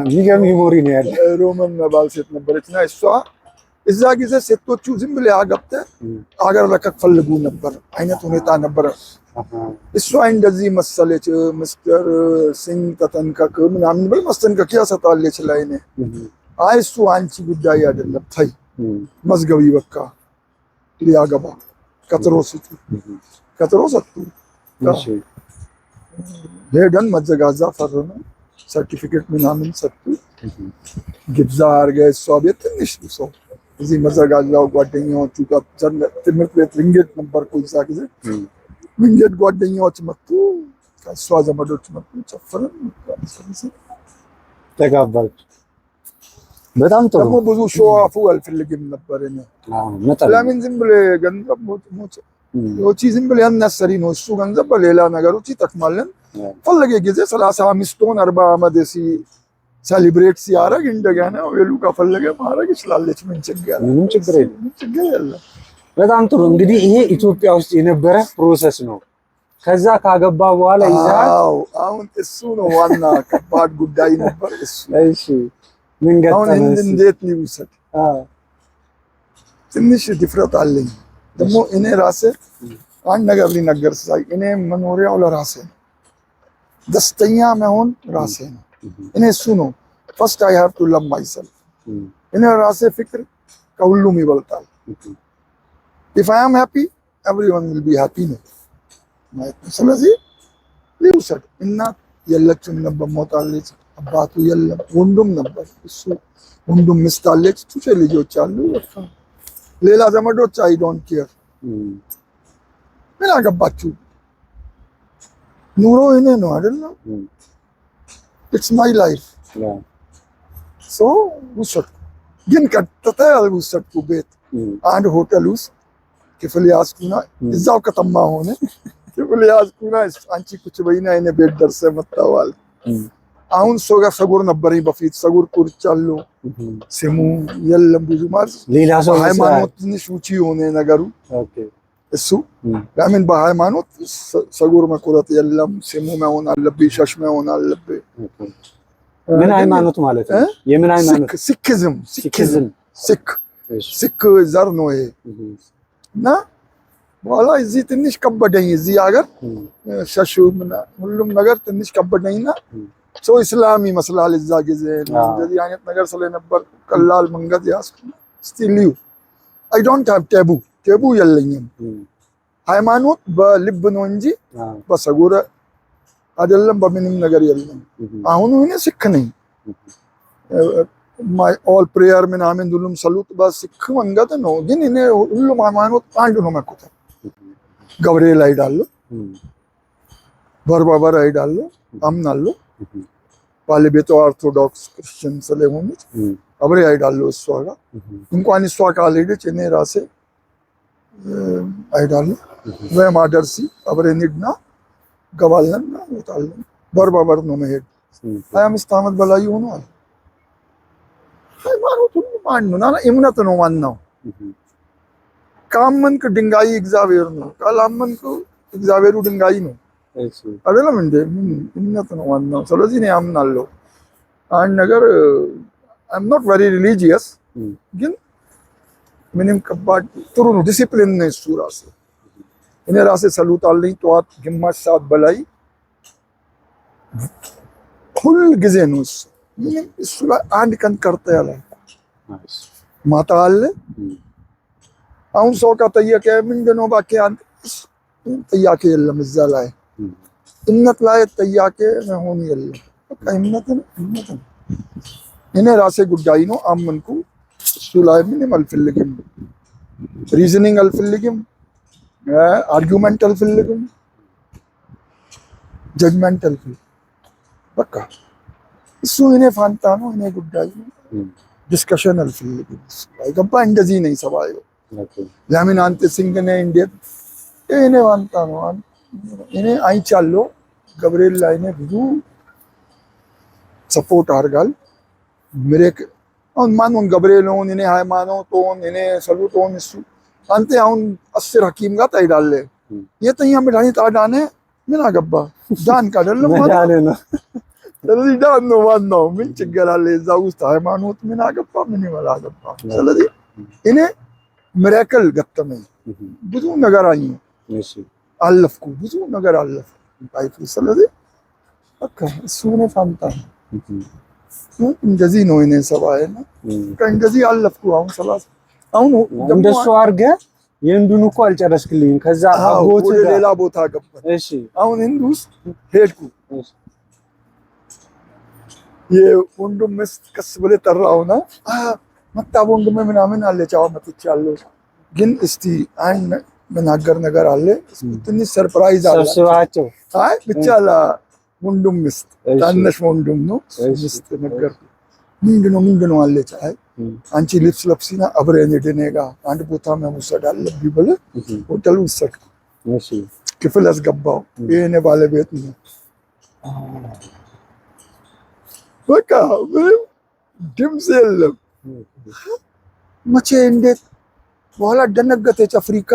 የሚገርም ሜሞሪ ነው ያለ። ሮማን መባል ሴት ነበረችና እሷ እዛ ጊዜ ሴቶቹ ዝም ብለው አገብተህ አገር ለቀቅ ፈልጉ ነበር አይነት ሁኔታ ነበር። እሷ እንደዚህ መሰለች። ሚስተር ሲንግ ተጠንቀቅ ምናምን ብል ማስጠንቀቂያ ሰጣለች ላይ እኔ አይ እሱ አንቺ ጉዳይ አይደለም ተይ መዝገቢ በቃ ሊያገባ ቀጠሮ ሰጡ። ሄደን መዘጋጃ ፈረመ። ሰርቲፊኬት ምናምን ሰጡ። ግብዣ አድርገ እሷ ቤት ትንሽ ሰው እዚህ መዘጋጃው ጓደኛዎቹ ጋር ትምህርት ቤት ልንገድ ነበርኩ እዛ ጊዜ ልንገድ ጓደኛዎች መጡ። ከእሷ ዘመዶች መጡ። ጨፈርን ተጋባችሁ። በጣም ጥሩ። ደግሞ ብዙ ሾዋፉ አልፈልግም ነበር እኔ። ለምን ዝም ብለህ ገንዘብ ሞት ወጪ ዝም ብለህ ያናሰሪ ነው እሱ ገንዘብ በሌላ ነገሮች ይጠቅማልን። ፈለገ ጊዜ 35 ሆን 40 ዓመት ሴሊብሬት ሲያደርግ እንደገና ወሉ ከፈለገ ማድረግ ይችላለች። ምን ችግር የለም። በጣም ጥሩ። እንግዲህ ይሄ ኢትዮጵያ ውስጥ የነበረ ፕሮሰስ ነው። ከዛ ካገባ በኋላ ይዛል። አሁን እሱ ነው ዋና ከባድ ጉዳይ ነበር እሱ። እሺ ምን ገጠመኝ? አሁን እንዴት ሊውሰድ ትንሽ ድፍረት አለኝ። ደግሞ እኔ ራሴ አንድ ነገር ሊነገር ሳይ እኔ መኖሪያው ለራሴ ነው። ደስተኛ መሆን ራሴ ነው። እኔ እሱ ነው ፈርስት አይ ሃቭ ቱ ለቭ ማይሰልፍ። እኔ ራሴ ፍቅር ከሁሉም ይበልጣል። ኢፍ አይ አም ሃፒ ኤቭሪዋን ዊል ቢ ሃፒ ነው። ስለዚህ ሊውሰድ። እናት የለችም ነበር ሞታለች። አባቱ የለም። ወንዱም ነበር እሱ። ወንዱም ሚስት አለች። ቱሴ ልጆች አሉ። ሌላ ዘመዶች አይ ዶንት ኬር። ምን አገባችሁ? ኑሮ እኔ ነው አይደለም? ኢትስ ማይ ላይፍ። ሶ ውሰድኩ። ግን ቀጥታ ያልወሰድኩ ቤት አንድ ሆቴል ውስጥ ክፍል ያዝኩና እዛው ከተማ ሆነ ክፍል ያዝኩና አንቺ ቁጭ በይና እኔ ቤት ደርሰህ መጣዋል። አሁን ሰው ጋር ሰጉር ነበረኝ በፊት። ሰጉር ቁርጫለሁ። ስሙ የለም ብዙ ማለት ሌላ ሰው ሃይማኖት ትንሽ ውጪ የሆነ ነገሩ እሱ ለምን በሃይማኖት ሰጉር መቁረጥ የለም። ስሙ መሆን አለብህ፣ ሸሽ መሆን አለብህ። ምን ሃይማኖት ማለት ነው? የምን ሃይማኖት? ሲክ ዘር ነው ይሄ። እና በኋላ እዚህ ትንሽ ከበደኝ። እዚህ ሀገር ሸሹ ሁሉም ነገር ትንሽ ከበደኝና ሰው እስላም ይመስላል እዛ ጊዜ እንደዚህ አይነት ነገር ስለነበር ቀላል መንገድ ያስኩ። ስቲል ዩ አይ ዶንት ሃቭ ቴቡ የለኝም። ሃይማኖት በልብ ነው እንጂ በሰጉር አይደለም፣ በምንም ነገር የለም። አሁን እኔ ሲክ ነኝ። ማይ ኦል ፕሬየር ምናምን ሁሉም ሰሉት በሲክ መንገድ ነው። ግን እኔ ሁሉም ሃይማኖት አንድ ነው መቆጣ። ገብርኤል አይዳለሁ፣ በርባበር አይዳለሁ፣ አምናለሁ። ባለቤቷ ኦርቶዶክስ ክርስቲያን ስለሆነች አብሬ አይዳለሁ እሷ ጋር። እንኳን እሷ ካልሄደች እኔ ራሴ አይዳለሁ። በማደርሲ አብሬ እንሂድና ገባለን እንወጣለን። በርባበር ነው መሄድ። 25 ዓመት በላይ ሆኗል። ሃይማኖቱ ማን ነው? እምነት ነው ዋናው። ካመንክ ድንጋይ እግዚአብሔር ነው፣ ካላመንክ እግዚአብሔሩ ድንጋይ ነው። አይደለም እንዴ? እምነት ነው ዋናው። ስለዚህ እኔ አምናለሁ አንድ ነገር። I'm not very religious ግን ምንም ከባድ ጥሩ ነው። ዲሲፕሊን ነው እሱ ራሱ። እኔ ራሴ ሰሉት አለኝ። ጠዋት ግማሽ ሰዓት በላይ ሁል ጊዜ ነው እሱ። ምንም እሱ ላይ አንድ ቀን ቀርተ ያለ ማታ አለ። አሁን ሰው ከጠየቀ ምንድነው እባክህ አንተ ጥያቄ የለም እዛ ላይ እምነት ላይ ጥያቄ መሆን የለም። በቃ እምነት ነው። እኔ ራሴ ጉዳይ ነው አመንኩ። እሱ ላይ ምንም አልፈልግም። ሪዝኒንግ አልፈልግም። አርጊውመንት አልፈልግም። ጀጅመንት አልፈልግም። በቃ እሱ እኔ ፋንታ ነው፣ እኔ ጉዳይ ነው። ዲስከሽን አልፈልግም። አይገባ እንደዚህ ነኝ ሰባዩ። ለምን አንተ ሲንግ ነህ እንዴት? እኔ ፋንታ ነው። እኔ አይቻለሁ ገብርኤል ላይ እኔ ብዙ ሰፖርት አድርጋል ምሬክ አሁን ማንን ገብርኤል ነው እኔ ሃይማኖት ሆን እኔ ሰሉት ሆን እሱ አንተ አሁን 10 ሐኪም ጋር ትሄዳለህ የተኛ መድኃኒት አዳነ ምን አገባ ዳን ካደለም ማለት ነው። ስለዚህ ዳን ነው ዋናው ምን ችግር አለ እዛ ውስጥ ሃይማኖት ምን አገባ ምን ይመላ አገባ ስለዚህ እኔ ሚራክል ገጠመኝ ብዙ ነገር አየሁ አለፍኩ ብዙ ነገር አለፍኩ አይቱ ስለዚህ በቃ እሱ ነው ፋንታ እንደዚህ ነው እኔ ሰባዬና እንደዚህ አለፍኩ አሁን 30 አሁን እንደሱ አድርገህ የእንዱን እኮ አልጨረስክልኝም ከዛ አጎት ወደ ሌላ ቦታ ገባን እሺ አሁን እንዱ ውስጥ ሄድኩ የወንድም መስት ቀስ ብለህ ጠራውና መጣ ወንድም ምናምን አለች አሁን መጥቻለሁ ግን እስቲ አይን መናገር ነገር አለ ትንሽ ሰርፕራይዝ አለ ሰብስባቸው አይ ብቻ ወንድም መስት ታነሽ ወንድም ነው መስት ነገር ምንድነው አለች አይ አንቺ ልብስ ለብሲና አብረን ሄደኔጋ አንድ ቦታ መውሰድ አለብኝ ብለህ ሆቴል ውሰድ እሺ ክፍል አስገባው የኔ ባለቤት ነው በቃ ድምፅ የለም መቼ እንዴት በኋላ ደነገጠች አፍሪካ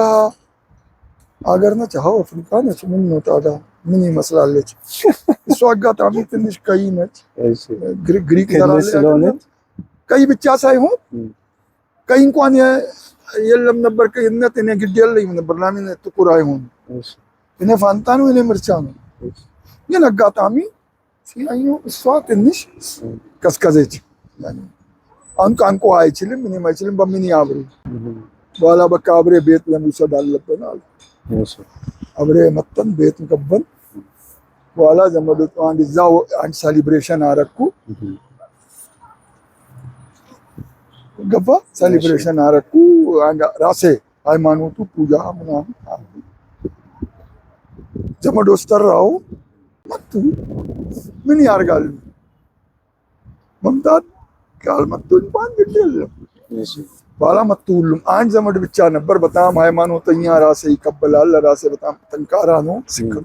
ሀገር ነች አዎ አፍሪካ ነች ምን ነው ታዲያ ምን ይመስላለች እሱ አጋጣሚ ትንሽ ቀይ ነች ግሪክ ስለሆነች ቀይ ብቻ ሳይሆን ቀይ እንኳን የለም ነበር ቀይነት እኔ ግድ የለኝም ነበር ለምን ጥቁር አይሆን እኔ ፋንታ ነው እኔ ምርጫ ነው ግን አጋጣሚ ሲያዩ እሷ ትንሽ ከስከዘች አንቋንቋ አይችልም እኔም አይችልም በምን ያብሩ በኋላ በቃ አብሬ ቤት ለመውሰድ አለብን አለ አብሬ መጥተን ቤት ገባን በኋላ ዘመዶች አንድ እዛው አንድ ሴሊብሬሽን አረኩ ገባ ሴሊብሬሽን አረኩ አንድ ራሴ ሃይማኖቱ ፑጃ ምናምን ዘመዶች ጠራው መጡ ምን ያርጋሉ መምጣት ካልመጡ እንኳን ግድ የለም በኋላ መጡ ሁሉም አንድ ዘመድ ብቻ ነበር በጣም ሃይማኖተኛ ራሴ ይቀበላል ራሴ በጣም ጠንካራ ነው ስክር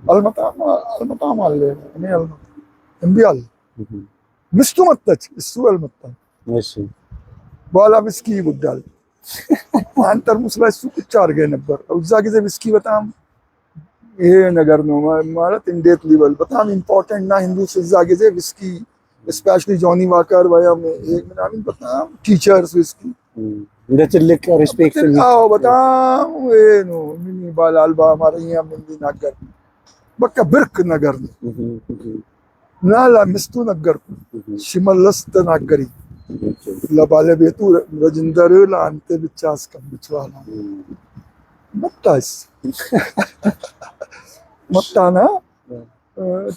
አልመጣም አለ እኔ አልመጣም እንቢ አለ ምስቱ መጣች እሱ አልመጣም እሺ በኋላ ምስኪ ይጉዳል አንድ ጠርሙስ ላይ እሱ ቁጭ አድርገህ ነበር እዛ ጊዜ ምስኪ በጣም ይሄ ነገር ነው ማለት እንዴት ሊበል በጣም ኢምፖርታንት እና ሂንዱስ እዛ ጊዜ ዊስኪ ስፔሻሊ ጆኒ ዋከር ወይም ምናምን በጣም ቲቸርስ ዊስኪ እንደ ትልቅ ሪስፔክት አዎ በጣም ነው ምን ይባላል በአማርኛ ምን ሊናገር በቃ ብርክ ነገር ነው ናላ ምስቱ ነገርኩ ሲመለስ ተናገሪ ለባለቤቱ ረጅንደር ለአንተ ብቻ አስቀምጫለሁ መጣስ መጣና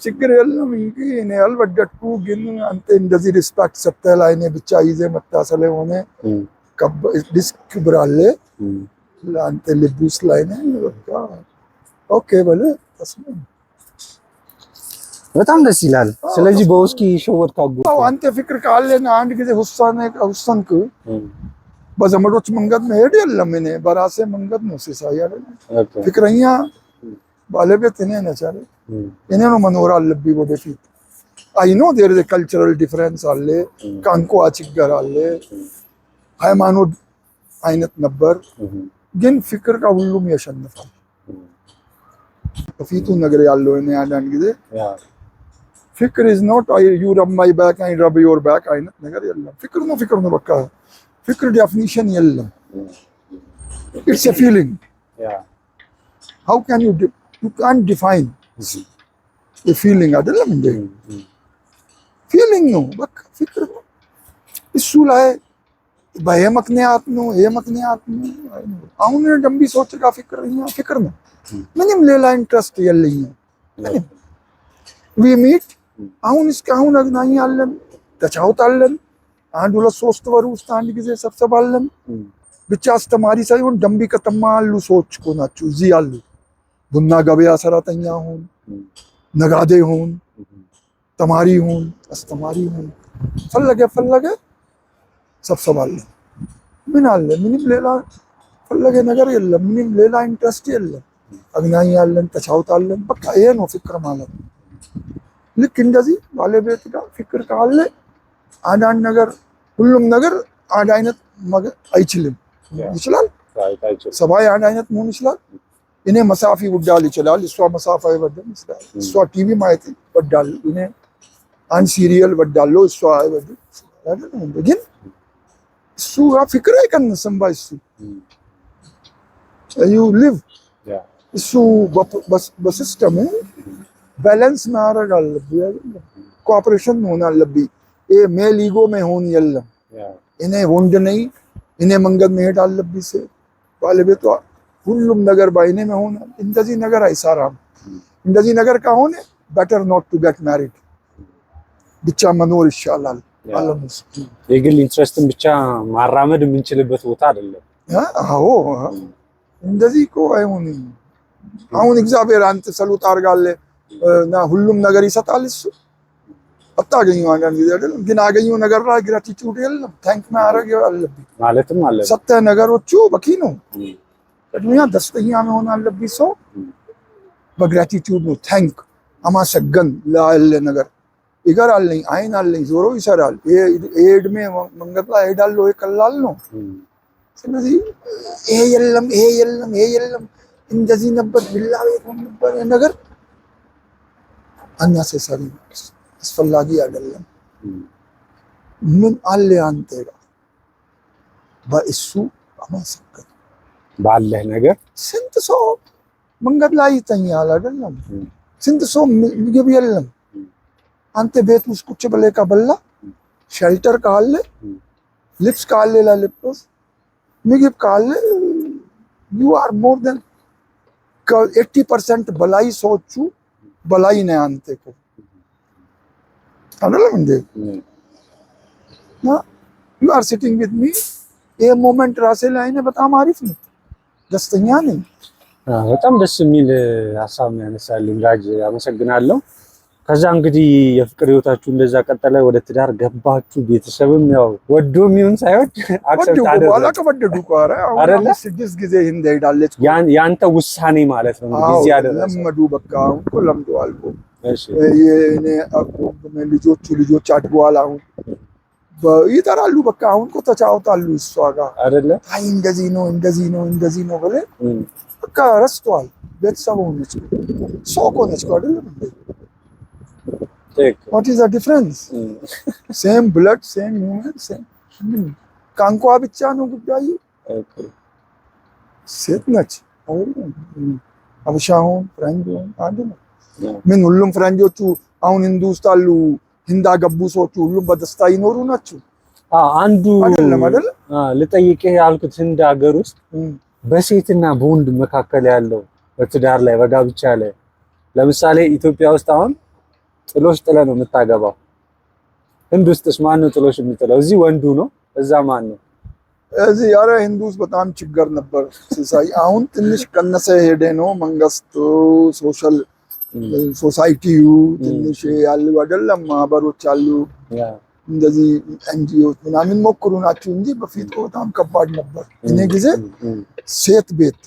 ችግር የለም እንግዲህ እኔ ያልወደድኩ ግን አንተ እንደዚህ ሪስፔክት ሰጥተህ ላይ እኔ ብቻ ይዘ መጣ ስለሆነ ዲስክ ብራለ ለአንተ ልቡስ ላይ ነው በቃ ኦኬ በለ ተስማማ በጣም ደስ ይላል ስለዚህ በውስኪ ሸወት ካጎ አንተ ፍቅር ካለና አንድ ጊዜ ሁሳንክ በዘመዶች መንገድ መሄድ የለም እኔ በራሴ መንገድ ነው ሲሳይ አይደል ፍቅረኛ ባለቤት እኔ ነች አይደል እኔ ነው መኖር አለብኝ ወደፊት አይ ኖ ዜር ኢዝ ካልቸራል ዲፈረንስ አለ ቋንቋ ችግር አለ ሃይማኖት አይነት ነበር ግን ፍቅር ከሁሉም ያሸንፋል በፊቱ ነገር ያለው እኔ አንዳንድ ጊዜ ፍቅር is not you rub my back I rub your back አይነት ነገር የለም ፍቅር ነው በቃ ፍቅር ዴፊኒሽን የለም it's a feeling how can you can't define a feeling አይደለም እንዴ feeling ነው በቃ ፍቅር እሱ ላይ በየምክንያት ነው የምክንያት ነው አሁን ደምቢ ሰዎች ጋር ፍቅር ነው ምንም ሌላ ኢንትረስት የለኝም we meet አሁን እስካሁን አገናኛለን ተጫውታለን አንድ ሁለት ሶስት ወር ውስጥ አንድ ጊዜ ሰብሰባለን ብቻ አስተማሪ ሳይሆን ደምቢ ከተማ ያሉ ሰዎች እኮ ናቸው እዚህ ያሉ ቡና ገበያ ሰራተኛ ሆን ነጋዴ ሆን ተማሪ ሆን አስተማሪ ሆን ፈለገ ሰብሰባለን ምን አለ ምንም ሌላ ፈለገ ነገር የለም ምንም ሌላ ኢንትረስት የለም አግናኛለን፣ ተጫውታለን። በቃ ይሄ ነው ፍቅር ማለት ነው። ልክ እንደዚህ ባለቤት ጋር ፍቅር ካለ አንዳንድ ነገር ሁሉም ነገር አንድ አይነት አይችልም። ይችላል ሰባይ አንድ አይነት መሆን ይችላል። እኔ መጽሐፍ ይወዳል ይችላል፣ እሷ መጽሐፍ አይወድም ይችላል። እሷ ቲቪ ማየት ይወዳል፣ እኔ አንድ ሲሪየል ወዳለው እሷ አይወድም አይደል? ግን እሱ ፍቅር አይቀንስም። ባይሱ you live እሱ በሲስተሙ ባላንስ ማድረግ አለብህ አይደል? ኮኦፐሬሽን መሆን አለብህ። ይሄ ሜል ኢጎ መሆን የለም። እኔ ወንድ ነኝ፣ እኔ መንገድ መሄድ አለብኝ። ባለቤቷ ሁሉም ነገር ባይኔ መሆን እንደዚህ ነገር አይሰራም። እንደዚህ ነገር ከሆነ better not to get married ብቻ መኖር ይሻላል። ዓለም ውስጥ የግል ኢንትረስትን ብቻ ማራመድ የምንችልበት ቦታ አይደለም። አዎ እንደዚህ እኮ አይሆንም። አሁን እግዚአብሔር አንተ ሰሉት አድርጋለህ እና ሁሉም ነገር ይሰጣል። እሱ አታገኘው አንዳንድ ጊዜ አይደለም፣ ግን አገኘው ነገር ላይ ግራቲቲዩድ የለም። ታንክ ማድረግ አለብኝ ማለትም አለ። ሰጠ ነገሮቹ በቂ ነው። ቅድሚያ ደስተኛ መሆን አለብኝ። ሰው በግራቲቲዩድ ነው። ታንክ አማሰገን ላለ ነገር ይገር አለኝ፣ አይን አለኝ፣ ዞሮ ይሰራል። ይሄ እድሜ መንገድ ላይ ሄዳለሁ፣ ይቀላል ነው። ስለዚህ ይሄ የለም፣ ይሄ የለም፣ ይሄ የለም፣ እንደዚህ ነበር ቢላው ነበር ነገር አናሰሳሪ አስፈላጊ አይደለም። ምን አለ አንተ ጋር በእሱ አማሰገን ባለህ ነገር። ስንት ሰው መንገድ ላይ ይተኛል አይደለም? ስንት ሰው ምግብ የለም። አንተ ቤት ውስጥ ቁጭ ብለህ ከበላ ሼልተር ካለ ልብስ ካለ ለልብስ ምግብ ካለ you are more than 80% በላይ ሰዎቹ በላይ ነው አንተ እኮ አይደለም እንዴ? you are sitting with me ይሄ ሞመንት ራሴ ላይ ነው በጣም አሪፍ ነው። ደስተኛ ነኝ። በጣም ደስ የሚል ሀሳብ ነው ያነሳልኝ ጋጅ፣ አመሰግናለሁ። ከዛ እንግዲህ የፍቅር ህይወታችሁ እንደዛ ቀጠለ፣ ወደ ትዳር ገባችሁ። ቤተሰብም ያው ወዶም ይሁን ሳይወድ አክሰፕት አደረገ። በኋላ ከወደዱ ቆረ አሁን 6 ጊዜ እንደሄዳለች። ያንተ ውሳኔ ማለት ነው እንግዲህ እዚህ ያደረሰ ለምዱ። በቃ እኮ ለምደዋል እኮ። እሺ የኔ አቆም ልጆች አድገዋል። አሁን ይጠራሉ። በቃ አሁን እኮ ተጫውታሉ እሷ ጋር አይደለ? አይ እንደዚህ ነው እንደዚህ ነው እንደዚህ ነው ብለህ በቃ ረስተዋል። ቤተሰብ ሆነች፣ ሰው ሆነች አይደለም እንዴ? What is the difference? Same blood, same human, same. ቋንቋ ብቻ ነው ጉዳዩ። ሴት ነች አብሻውን ፍረንጆን አንድ ነው። ምን ሁሉም ፍረንጆቹ አሁን ህንድ ውስጥ አሉ፣ ህንድ አገቡ ሰዎቹ ሁሉም በደስታ ይኖሩ ናቸው። አንዱ አይደለም አይደለም ልጠይቅህ ያልኩት ህንድ ሀገር ውስጥ በሴትና በወንድ መካከል ያለው በትዳር ላይ በጋብቻ ላይ ለምሳሌ ኢትዮጵያ ውስጥ አሁን ጥሎሽ ጥለ ነው የምታገባው። ህንድ ውስጥስ ማን ነው ጥሎሽ የሚጥለው? እዚህ ወንዱ ነው፣ እዛ ማን ነው? እዚህ ያረ ህንድ ውስጥ በጣም ችግር ነበር ሲሳይ። አሁን ትንሽ ቀነሰ ሄደ ነው መንግስት ሶሻል ሶሳይቲው ትንሽ ያሉ አይደለም ማህበሮች አሉ እንደዚህ ኤንጂኦዎች ምናምን ሞክሩ ናቸው እንጂ በፊት በጣም ከባድ ነበር። እኔ ጊዜ ሴት ቤት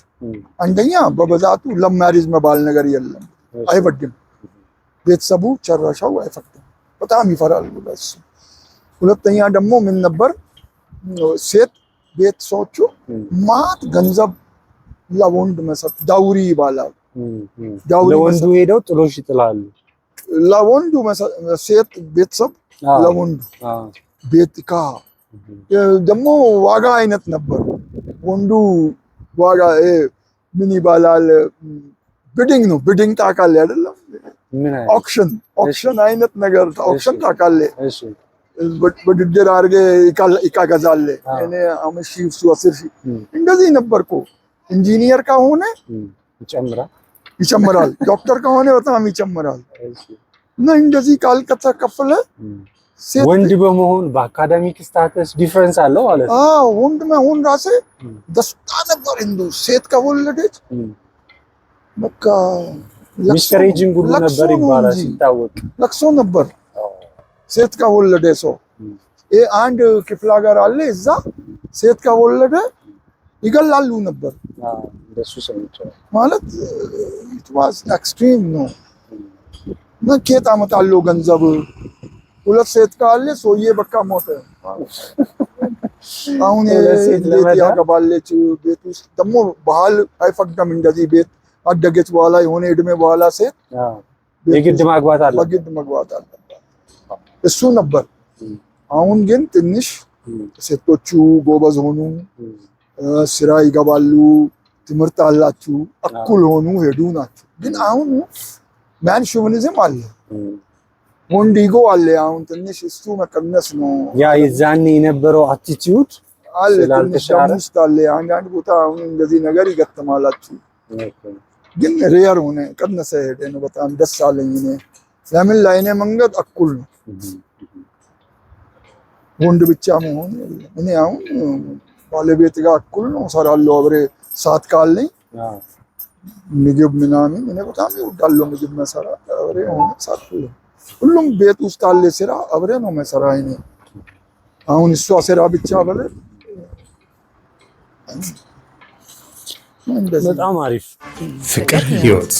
አንደኛ በበዛቱ ለማሪዝ መባል ነገር የለም፣ አይወድም ቤተሰቡ ጨራሻው አይፈቅድም፣ በጣም ይፈራል ብለስ። ሁለተኛ ደግሞ ምን ነበር ሴት ቤት ሰዎቹ ማት ገንዘብ ለወንድ መሰጥ ዳውሪ ይባላል። ዳውሪ ለወንዱ ሄደው ጥሎሽ ይጥላሉ። ለወንዱ ሴት ቤተሰብ ለወንዱ ቤት ካ ደግሞ ዋጋ አይነት ነበር። ወንዱ ዋጋ ምን ይባላል? ቢዲንግ ነው። ቢዲንግ ታውቃለህ አይደለም? ኦክሽን አይነት ነገር ኦክሽን ታውቃለህ? ውድድር አድርገህ እቃ ገዛለህ። እኔ 5,000 እሱ 10,000 እንደዚህ ነበርኩ። ኢንጂኒየር ከሆነ ይጨምራል፣ ዶክተር ከሆነ በጣም ይጨምራል። እና እንደዚህ ካልተከፈለ ወንድ በመሆን በአካዳሚክ ስታተስ ዲፈረንስ አለው ማለት ነው። አዎ ወንድ መሆን ራሴ ደስታ ነበር። እንዱ ሴት ከወለደች በቃ ሚስተሬጂንግ ሁሉ ነበር ይባላል ሲታወቅ፣ ለቅሶ ነበር ሴት ከወለደ ሰው። አንድ ክፍለ ሀገር አለ እዛ ሴት ከወለደ ይገላሉ ነበር እንደሱ ሰምቻለሁ። ማለት it was extreme ነው። እና ከየት አመጣለሁ ገንዘብ? ሁለት ሴት ካለ ሰውዬ በቃ ሞተ። አሁን ቤት ያገባለች ቤት ውስጥ ደግሞ ባህል አይፈቅድም እንደዚህ ቤት አደገች በኋላ የሆነ እድሜ በኋላ ሴት የግድ ማግባት አለ በግድ ማግባት አለ። እሱ ነበር። አሁን ግን ትንሽ ሴቶቹ ጎበዝ ሆኑ፣ ስራ ይገባሉ፣ ትምህርት አላችሁ፣ እኩል ሆኑ ሄዱ ናቸው። ግን አሁን ማን ሹቪኒዝም አለ፣ ወንድ ኢጎ አለ። አሁን ትንሽ እሱ መቀነስ ነው። ያ የዛኔ የነበረው አቲቲዩድ አለ ትንሽ ውስጥ አለ። አንዳንድ ቦታ አሁን እንደዚህ ነገር ይገጥማላችሁ። ግን ሪየር ሆነ ቀነሰ ሄደ ነው። በጣም ደስ አለኝ እኔ። ለምን ለእኔ መንገድ እኩል ነው፣ ወንድ ብቻ መሆን የለም። እኔ አሁን ባለቤት ጋር እኩል ነው እሰራለሁ አብሬ ሰዓት ካለኝ ምግብ ምናምን እኔ በጣም እወዳለሁ ምግብ መስራት አብሬ ሆነ እሰራለሁ። ሁሉም ቤት ውስጥ አለ ስራ አብሬ ነው መሰራ። እኔ አሁን እሷ ስራ ብቻ በለ በጣም አሪፍ ፍቅር ህይወት፣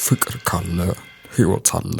ፍቅር ካለ ህይወት አለ።